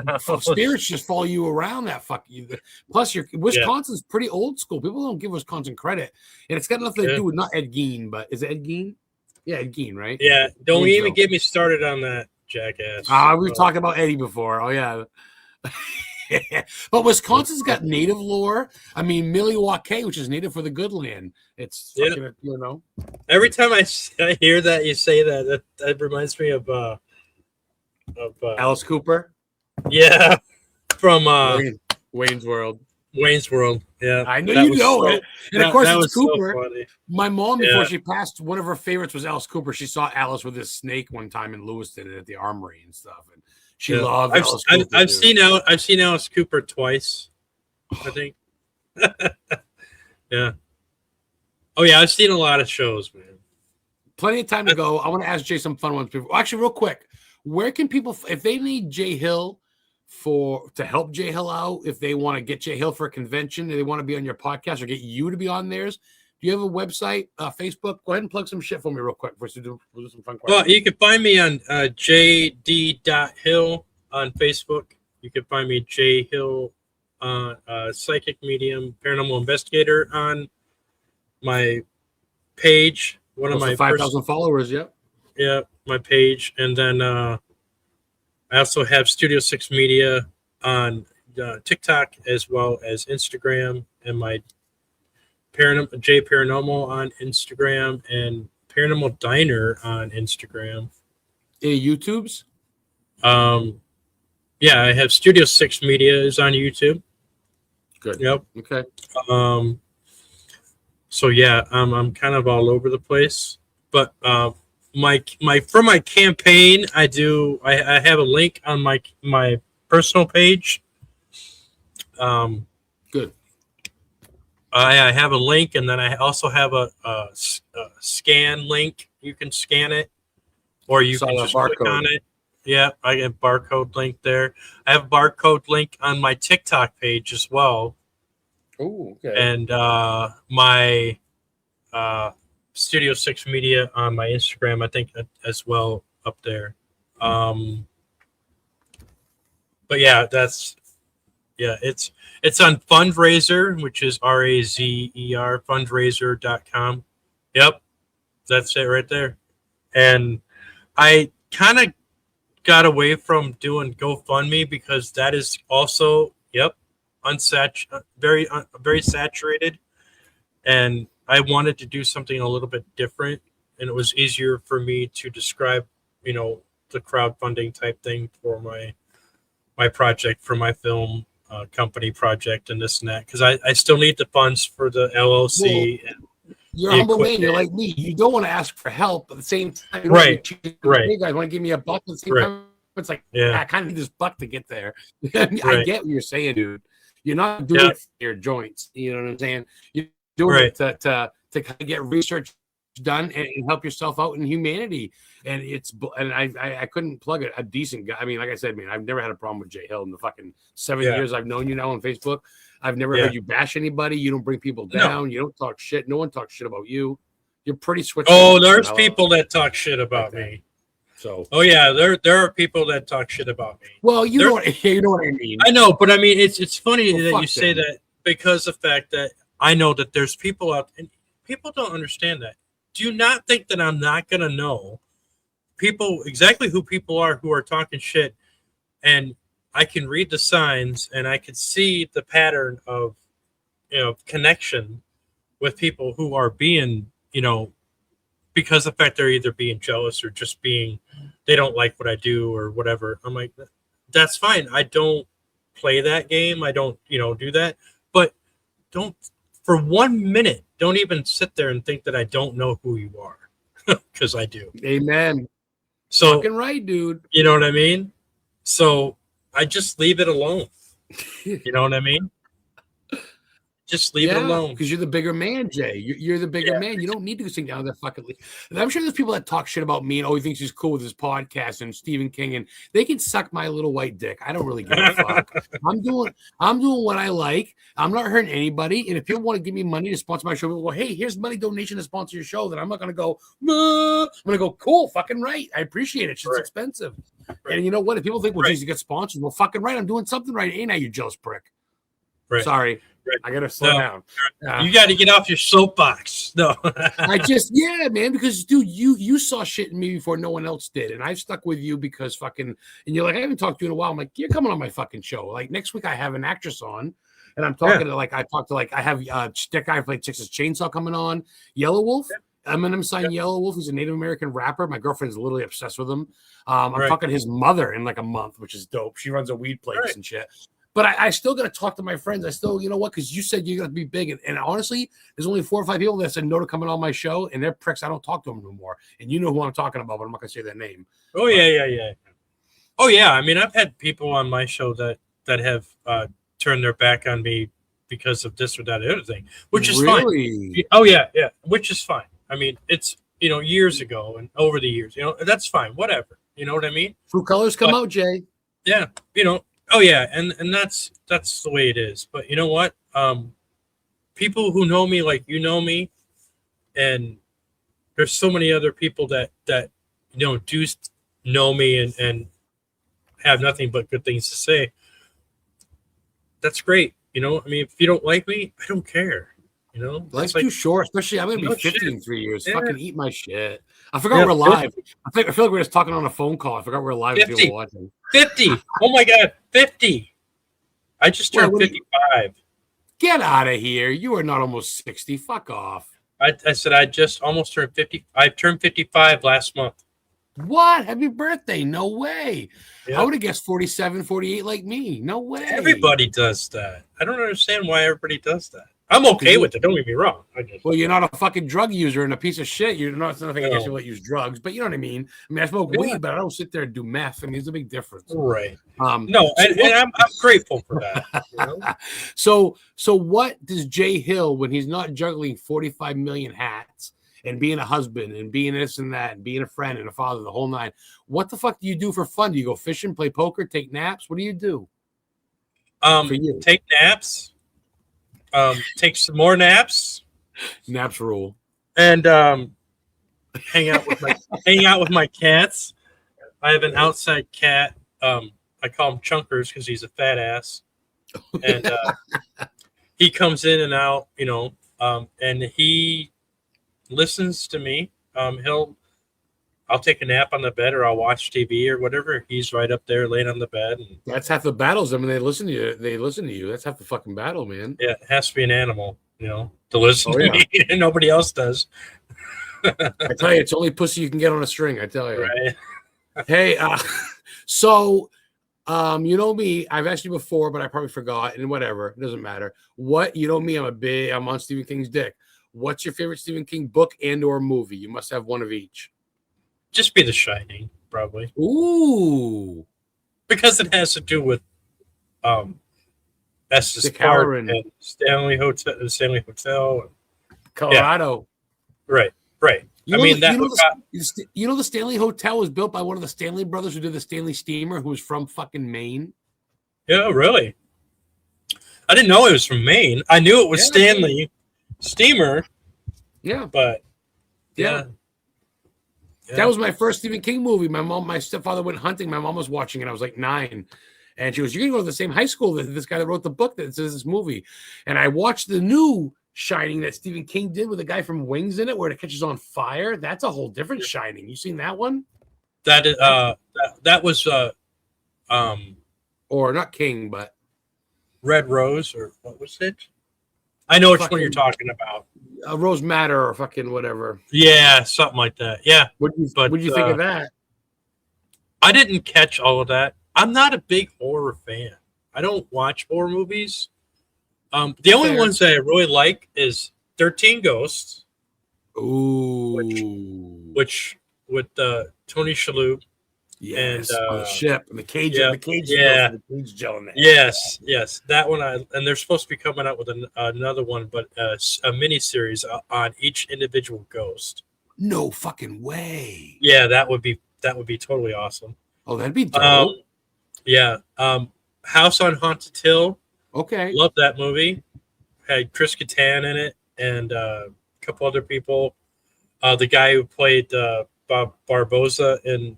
yeah. Spirits just follow you around that fuck you. Plus, Wisconsin's pretty old school. People don't give Wisconsin credit. And it's got nothing to do with not Ed Gein, but is it Ed Gein? Yeah, Ed Gein, right? Yeah, don't even get me started on that, jackass. We were talking about Eddie before. Oh, yeah. But Wisconsin's got native lore. I mean, Milwaukee, which is native for the good land. It's fucking, Every time I hear that you say that reminds me of Alice Cooper. Yeah, from Wayne's World. Wayne's World. Yeah, I know you know it. And of course, it's Cooper. So my mom, before she passed, one of her favorites was Alice Cooper. She saw Alice with this snake one time in Lewiston at the Armory and stuff, and she loved Alice Cooper. I've seen Alice Cooper twice, I think. Yeah. Oh yeah, I've seen a lot of shows, man. Plenty of time to go. I want to ask Jay some fun ones. Actually, real quick, where can people, if they need Jay Hill to help Jay Hill out, if they want to get Jay Hill for a convention, if they want to be on your podcast or get you to be on theirs, do you have a website, Facebook? Go ahead and plug some shit for me real quick. We'll do some fun questions. Well, you can find me on jd.hill on Facebook. You can find me Jay Hill, psychic medium, paranormal investigator on my page. One of my 5,000 followers. Yep. Yeah, my page, and then I also have Studio 6 Media on TikTok as well as Instagram, and my J Paranormal on Instagram and Paranormal Diner on Instagram. Any YouTubes? Yeah, I have Studio 6 Media is on YouTube. Good. Yep. Okay. So yeah, I'm kind of all over the place, but my for my campaign, I have a link on my personal page. Good. I have a link, and then I also have a scan link. You can scan it, or you can just click on it. Yeah, I get a barcode link there. I have a barcode link on my TikTok page as well. Oh, okay. And my Studio 6 Media on my Instagram, I think as well up there. But yeah, it's on Fundraiser, which is RAZER, fundraiser.com. Yep, that's it right there. And I kind of got away from doing GoFundMe because that is also, very saturated, and I wanted to do something a little bit different, and it was easier for me to describe, the crowdfunding type thing for my project, for my film company project, and this and that, because I still need the funds for the LLC. Well, you're a humble man. You're like me. You don't want to ask for help, but at the same time, you don't Right. Hey guys, want to give me a buck? At the same time, it's like, Yeah. I kind of need this buck to get there. I Right. get what you're saying, dude. You're not doing it for your joints. You know what I'm saying? You're doing Right. it to kind of get research done and help yourself out in humanity. And I couldn't plug it. A decent guy. I mean, like I said, man, I've never had a problem with Jay Hill in the fucking 7 years I've known you now on Facebook. I've never heard you bash anybody. You don't bring people down. You don't talk shit. No one talks shit about you. You're pretty switched. Oh, there's people that talk shit about me. So. Oh yeah, there are people that talk shit about me. Well, you know what I mean. I know, but I mean, it's funny that you say them. that, because the fact that I know that there's people out, and people don't understand that. Do you not think that I'm not gonna know exactly who people are who are talking shit, and I can read the signs and I can see the pattern of, connection with people who are being, because of the fact they're either being jealous or just they don't like what I do or whatever. I'm like, that's fine. I don't play that game. I don't, do that. But don't, for 1 minute, don't even sit there and think that I don't know who you are, because I do. Amen. So, fucking right, dude. You know what I mean? So I just leave it alone. You know what I mean? Just leave it alone. Because you're the bigger man, Jay. You're the bigger man. You don't need to sing down that fucking league. And I'm sure there's people that talk shit about me and he thinks he's cool with his podcast and Stephen King, and they can suck my little white dick. I don't really give a fuck. I'm doing what I like. I'm not hurting anybody. And if people want to give me money to sponsor my show, people go, hey, here's money donation to sponsor your show. Then I'm not gonna go, nah. I'm gonna go, cool, fucking right. I appreciate it. Shit's expensive. Right. And you know what? If people think, well, geez, you get sponsors, well, fucking right. I'm doing something right. Ain't I, you jealous prick? Right. Sorry. Right. I gotta slow down. You got to get off your soapbox. No, man, because dude, you saw shit in me before no one else did, and I've stuck with you because fucking. And you're like, I haven't talked to you in a while. I'm like, you're coming on my fucking show. Like next week, I have an actress on, and I'm talking to I have that guy who played Texas Chainsaw coming on. Yellow Wolf. Eminem signed Yellow Wolf. He's a Native American rapper. My girlfriend's literally obsessed with him. I'm talking to his mother in like a month, which is dope. She runs a weed place and shit. But I still got to talk to my friends. I still, you know what? Because you said you're going to be big. And honestly, there's only 4 or 5 people that said no to coming on my show. And they're pricks. I don't talk to them anymore. And you know who I'm talking about, but I'm not going to say their name. Oh, yeah. Oh, yeah. I mean, I've had people on my show that have turned their back on me because of this or that other thing, which is fine. Oh, yeah. Which is fine. I mean, it's, years ago and over the years, that's fine. Whatever. You know what I mean? True colors come out, Jay. Yeah. Oh yeah, and that's the way it is. But you know what? People who know me like you know me, and there's so many other people that do know me and have nothing but good things to say. That's great. I mean, if you don't like me, I don't care. Life's too short, especially I'm gonna be 50 in 3 years. Fucking eat my shit. I forgot we're live. I feel like we're just talking on a phone call. I forgot we're live. 50. People watching. 50. Oh my god, 50. I just turned 55. Get out of here. You are not almost 60. Fuck off. I said I just almost turned 50. I turned 55 last month. What? Happy birthday. No way. Yeah. I would have guessed 47, 48 like me. No way. Everybody does that. I don't understand why everybody does that. I'm okay with it. Don't get me wrong. Well, you're not a fucking drug user and a piece of shit. You're not nothing against you that use drugs, but you know what I mean. I mean, I smoke weed, but I don't sit there and do meth. I mean, there's a big difference, right? No, and I'm grateful for that. So what does Jay Hill, when he's not juggling 45 million hats and being a husband and being this and that and being a friend and a father, the whole nine? What the fuck do you do for fun? Do you go fishing, play poker, take naps? What do you do? For you, take naps. Take some more naps. Naps rule. And hang out with my cats. I have an outside cat. I call him Chunkers because he's a fat ass. And he comes in and out, and he listens to me. I'll take a nap on the bed, or I'll watch TV or whatever. He's right up there, laying on the bed. And, That's half the battles. I mean, they listen to you. They listen to you. That's half the fucking battle, man. yeah, it has to be an animal, to listen Oh, to yeah. me, and nobody else does. I tell you, it's only pussy you can get on a string. I tell you. Right? Hey, so you know me. I've asked you before, but I probably forgot. And whatever, it doesn't matter. What you know me, I'm on Stephen King's dick. What's your favorite Stephen King book and/or movie? You must have one of each. Just be The Shining, probably. Ooh, Because it has to do with Estes Dick Park Halloran. and Stanley Hotel. Colorado. Right. You I know mean, the- that you know was You know the Stanley Hotel was built by one of the Stanley brothers who did the Stanley Steamer, who was from fucking Maine. yeah, really. I didn't know it was from Maine. I knew it was Yeah. Stanley Steamer, Yeah. but Yeah. yeah. That was my first Stephen King movie. My stepfather went hunting. My mom was watching it. I was like 9. And she goes, "You're going to go to the same high school that this guy that wrote the book that says this movie." And I watched the new Shining that Stephen King did with a guy from Wings in it where it catches on fire. That's a whole different Shining. You seen that one? That is that was Or not King, but Red Rose, or what was it? I know which one you're Fucking- talking about. Rose Madder or fucking whatever. Yeah, something like that. Yeah, What do But, you think of that? I didn't catch all of that. I'm not a big horror fan. I don't watch horror movies. The only Fair. ones that I really like is 13 Ghosts, Ooh. which with Tony Shalhoub. Yes, and, on the ship and the cage, yeah, the cage, yeah. the cage gel in there. Yes, that one. And they're supposed to be coming out with another one, but a mini series on each individual ghost. No fucking way. Yeah, that would be totally awesome. Oh, that'd be dope. Yeah. House on Haunted Hill. Okay. Love that movie. Had Chris Kattan in it and a couple other people. The guy who played Bob Barbosa in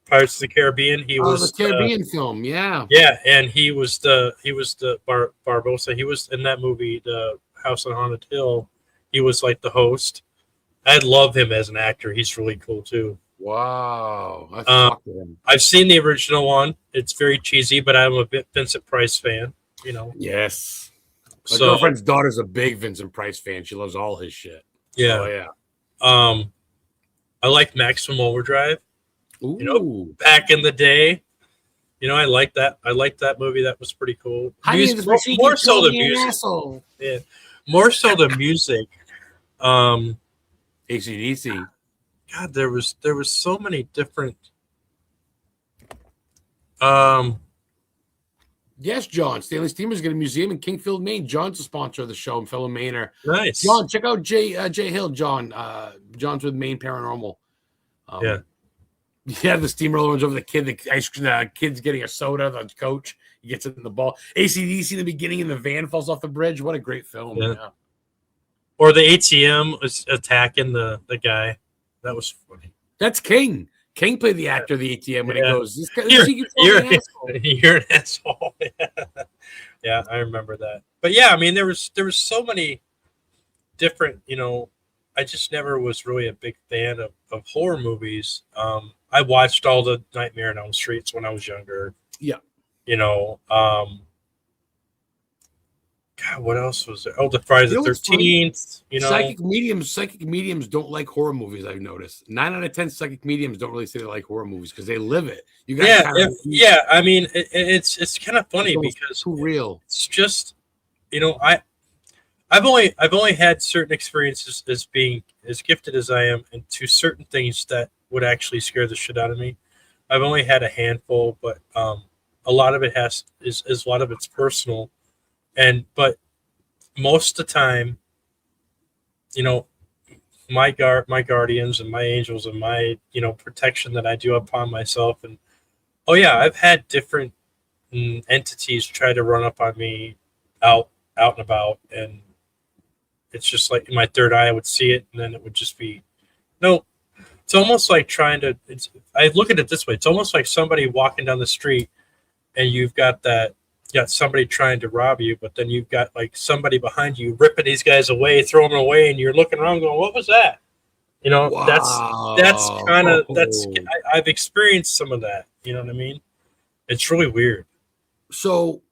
Pirates of the Caribbean. He was the Caribbean film. Yeah. yeah, and he was the Barbosa. He was in that movie, the House on Haunted Hill. He was like the host. I love him as an actor. He's really cool too. Wow. I fucked with him. I've seen the original one. It's very cheesy, but I'm a bit Vincent Price fan. Yes. My So girlfriend's daughter's a big Vincent Price fan. She loves all his shit. yeah, Oh, yeah. I like Maximum Overdrive. Ooh. Back in the day, I like that. I liked that movie. That was pretty cool. More so the music. Asshole. Yeah, more so the music. AC/DC. God, there was so many different. Yes, John. Stanley Steamer's got a museum in Kingfield, Maine. John's a sponsor of the show and fellow Mainer. Nice. John, check out Jay Hill. John. John's with Maine Paranormal. Yeah. Yeah, the steamroller runs over the kid. The kid's getting a soda. The coach, he gets it in the ball. AC/DC in the beginning, and the van falls off the bridge. What a great film! Yeah. Yeah. Or the ATM was attacking the guy. That was funny. That's King. King played the actor of the ATM when he Yeah. goes, "This guy, You're an asshole." Yeah, I remember that. But yeah, I mean, there was so many different. I just never was really a big fan of horror movies. I watched all the Nightmare on Elm Streets when I was younger. Yeah. God, what else was there? Oh, the Friday the what's funny? 13th. Psychic mediums don't like horror movies. I've noticed 9 out of 10 psychic mediums don't really say they like horror movies because they live it. You got Yeah. I mean, it's kind of funny because too real. it's just, I've only had certain experiences as being as gifted as I am, and to certain things that would actually scare the shit out of me. I've only had a handful, but a lot of it is a lot of it's personal, but most of the time, my guardians and my angels and my protection that I do upon myself, and I've had different entities try to run up on me out and about, and it's just like in my third eye I would see it, and then it would just be it's almost like I look at it this way. It's almost like somebody walking down the street and you've got somebody trying to rob you, but then you've got like somebody behind you ripping these guys away, throwing them away, and you're looking around going, what was that? You know, that's kind of Wow. I've experienced some of that. You know what I mean? It's really weird. So,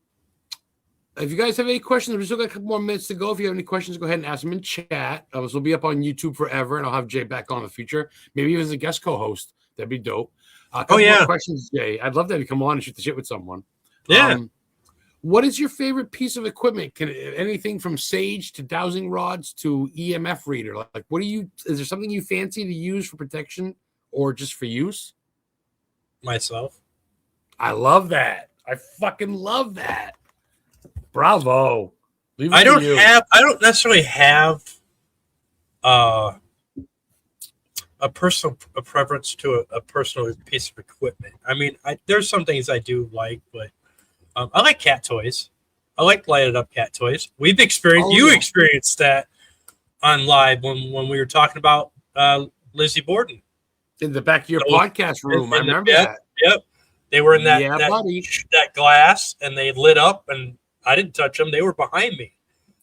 if you guys have any questions, we still got a couple more minutes to go. If you have any questions, go ahead and ask them in chat. This will be up on YouTube forever, and I'll have Jay back on in the future. Maybe even as a guest co-host. That'd be dope. A couple more questions, Jay. I'd love to have you come on and shoot the shit with someone. Yeah. What is your favorite piece of equipment? Can anything from sage to dowsing rods to EMF reader? Like, what do you? Is there something you fancy to use for protection or just for use? Myself. I love that. I fucking love that. Bravo. I don't necessarily have a preference to a personal piece of equipment. I mean, there's some things I do like, but I like cat toys. I like lighted up cat toys. We've experienced that on live when we were talking about Lizzie Borden in the back of your podcast room. I remember that. Yep. They were in that glass, and they lit up, and I didn't touch them. They were behind me,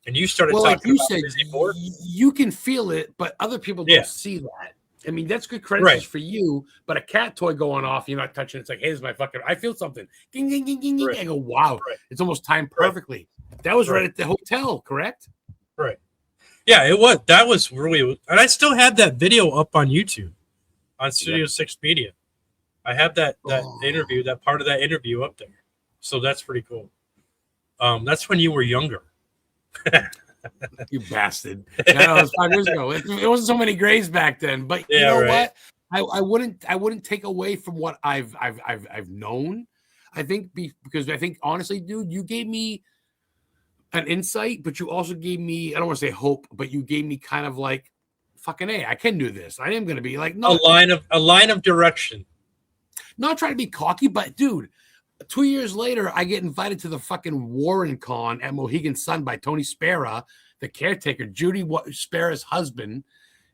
and you started talking like you about said, Lizzie Borden. You can feel it, but other people don't see that. I mean, that's good credits for you, but a cat toy going off, you're not touching it. It's like, hey, this is my fucking, I feel something. Ging, ging, ging, ging, ging. I go, wow, it's almost timed perfectly. That was right at the hotel, correct? Right. Yeah, it was. That was really, and I still have that video up on YouTube, on Studio 6 Media. I have that interview, that part of that interview up there. So that's pretty cool. That's when you were younger. You bastard. That was 5 years ago. It wasn't so many grays back then, but you know what? I wouldn't take away from what I've known. I think because I think honestly, dude, you gave me an insight, but you also gave me, I don't want to say hope, but you gave me kind of like fucking I can do this. I am gonna be like a line of direction. Not trying to be cocky, but dude, 2 years later, I get invited to the fucking Warren Con at Mohegan Sun by Tony Spera, the caretaker, Judy Spera's husband,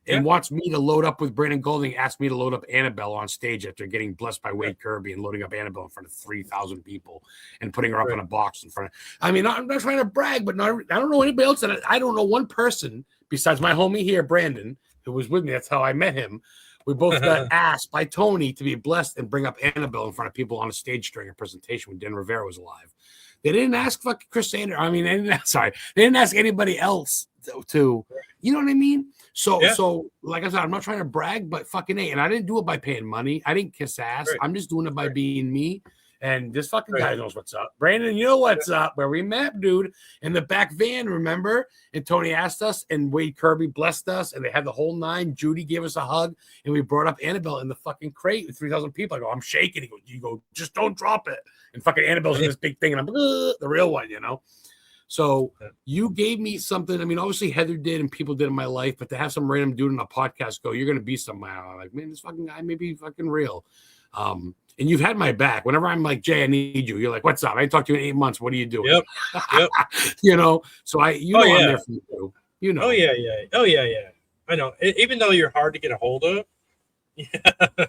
and wants me to load up with Brandon Golding, asked me to load up Annabelle on stage after getting blessed by Wade Kirby and loading up Annabelle in front of 3,000 people and putting her up in a box in front of, I mean, I'm not trying to brag, but I don't know anybody else. I don't know one person besides my homie here, Brandon, who was with me. That's how I met him. We both got asked by Tony to be blessed and bring up Annabelle in front of people on a stage during a presentation when Dan Rivera was alive. They didn't ask fucking Chris Sanders. I mean, they didn't ask anybody else to, you know what I mean? So like I said, I'm not trying to brag, but fucking and I didn't do it by paying money. I didn't kiss ass. I'm just doing it by being me. And this fucking guy knows what's up. Brandon, you know what's up. Where we met, dude, in the back van, remember? And Tony asked us, and Wade Kirby blessed us, and they had the whole nine. Judy gave us a hug, and we brought up Annabelle in the fucking crate with 3,000 people. I go, I'm shaking. You go, just don't drop it. And fucking Annabelle's in this big thing, and I'm the real one, you know? So you gave me something. I mean, obviously Heather did and people did in my life, but to have some random dude on a podcast go, you're going to be somehow. I'm like, man, this fucking guy may be fucking real. And you've had my back. Whenever I'm like, Jay, I need you. You're like, what's up? I ain't talked to you in 8 months. What are you doing? Yep. You know, so I'm there for you. You know. Oh yeah. I know. Even though you're hard to get a hold of. Yeah.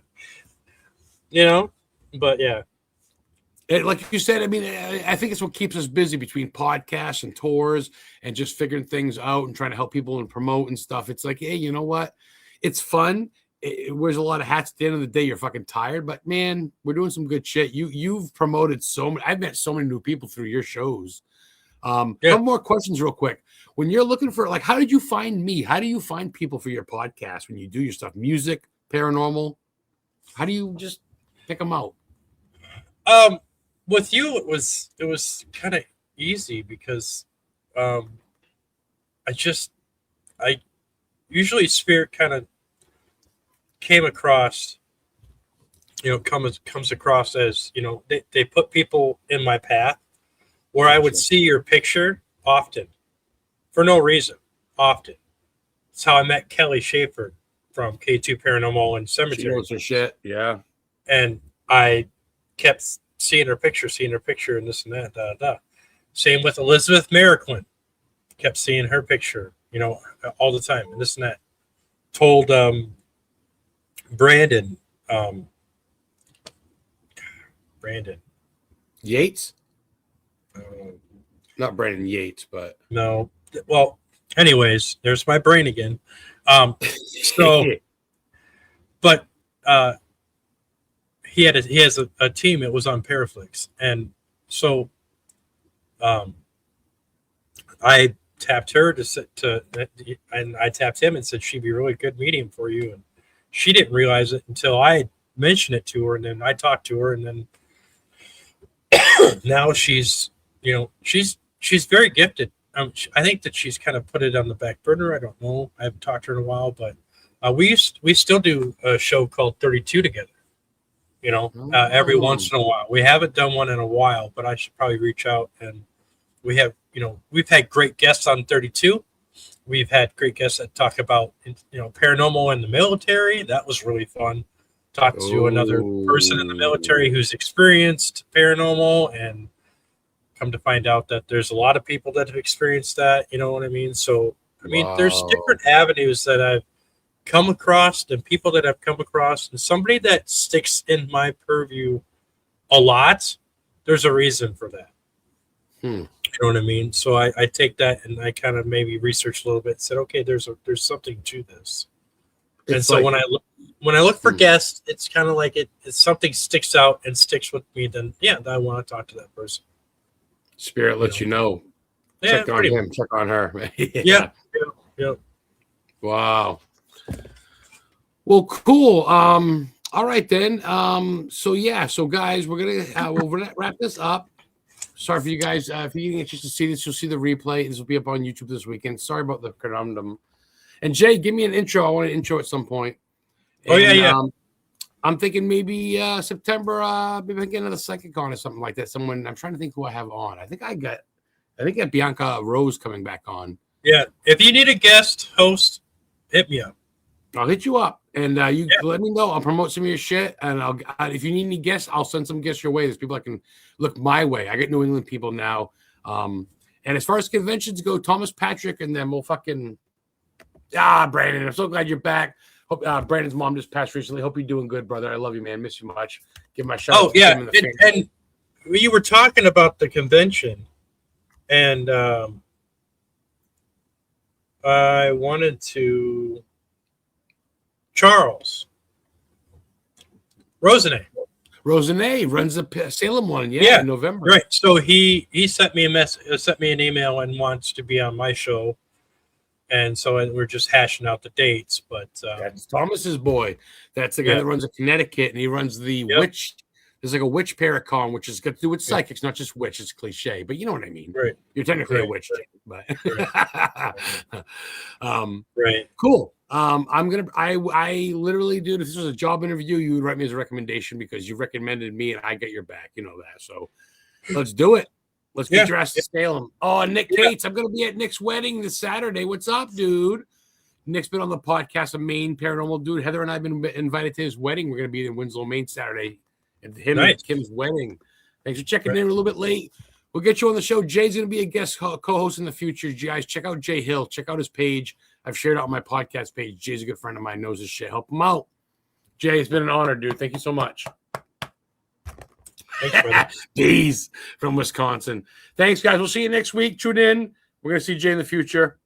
You know, but yeah. Like you said, I mean, I think it's what keeps us busy between podcasts and tours and just figuring things out and trying to help people and promote and stuff. It's like, hey, you know what? It's fun. It wears a lot of hats. At the end of the day, you're fucking tired, but man, we're doing some good shit. You've promoted so many. I've met so many new people through your shows. Couple more questions real quick. When you're looking for, like, how did you find me? How do you find people for your podcast when you do your stuff? Music, paranormal? How do you just pick them out? With you, it was kind of easy because I usually Spirit kind of came across, comes across as, they put people in my path where I would see your picture often for no reason. Often. That's how I met Kelly Schaefer from K2 Paranormal and Cemetery. She knows her shit, yeah. And I kept seeing her picture and this and that, Same with Elizabeth Merriquin. Kept seeing her picture, all the time, and this and that. Told Brandon Yates? Not Brandon Yates, but no. Well, anyways, there's my brain again. So but he has a team. It was on Paraflix, and so I tapped her and I tapped him and said she'd be a really good medium for you, and she didn't realize it until I mentioned it to her, and then I talked to her, and then now she's very gifted. I think that she's kind of put it on the back burner. I don't know. I haven't talked to her in a while, but we still do a show called 32 together. Every once in a while. We haven't done one in a while, but I should probably reach out. And we have, we've had great guests on 32. We've had great guests that talk about, paranormal in the military. That was really fun. Talked to another person in the military who's experienced paranormal, and come to find out that there's a lot of people that have experienced that. You know what I mean? So, there's different avenues that I've come across and people that I've come across, and somebody that sticks in my purview a lot, there's a reason for that. You know what I mean? So I take that and I kind of maybe researched a little bit and said, okay, there's something to this. And so when I look for guests, it's kind of like it's something sticks out and sticks with me, then I want to talk to that person. Spirit lets you know. Yeah, check on him, check on her. Yeah. Wow. Well, cool. All right then. So guys, we're gonna we'll wrap this up. Sorry for you guys. If you didn't get a chance to see this, you'll see the replay. This will be up on YouTube this weekend. Sorry about the conundrum. And Jay, give me an intro. I want an intro at some point. And, I'm thinking maybe September, maybe I can get another Psychic Con or something like that. I'm trying to think who I have on. I think I got Bianca Rose coming back on. Yeah. If you need a guest host, hit me up. I'll hit you up, and you let me know. I'll promote some of your shit, and if you need any guests, I'll send some guests your way. There's people that can look my way. I get New England people now. And as far as conventions go, Thomas Patrick and them will fucking Brandon. I'm so glad you're back. Hope Brandon's mom just passed recently. Hope you're doing good, brother. I love you, man. Miss you much. Give my shout out to him and the family. And you were talking about the convention, and I wanted to. Charles Rosenet runs the Salem one, in November. Right. So he sent me an email and wants to be on my show, and so we're just hashing out the dates. But that's Thomas's boy. That's the guy that runs a Connecticut, and he runs the witch. There's like a witch paracon, which is got to do with psychics, not just witch. It's cliche, but you know what I mean. Right. You're technically a witch, but right. Cool. I literally, dude, if this was a job interview, you would write me as a recommendation because you recommended me and I get your back. You know that. So let's do it. Let's get your ass to Salem. Oh, Nick Cates, I'm going to be at Nick's wedding this Saturday. What's up, dude? Nick's been on the podcast, a Maine paranormal dude. Heather and I have been invited to his wedding. We're going to be in Winslow, Maine Saturday. And him and Kim's wedding. Thanks for checking in a little bit late. We'll get you on the show. Jay's going to be a guest co-host in the future. Guys, check out Jay Hill. Check out his page. I've shared it on my podcast page. Jay's a good friend of mine, knows his shit. Help him out. Jay, it's been an honor, dude. Thank you so much. Thanks, brother. Bees from Wisconsin. Thanks, guys. We'll see you next week. Tune in. We're going to see Jay in the future.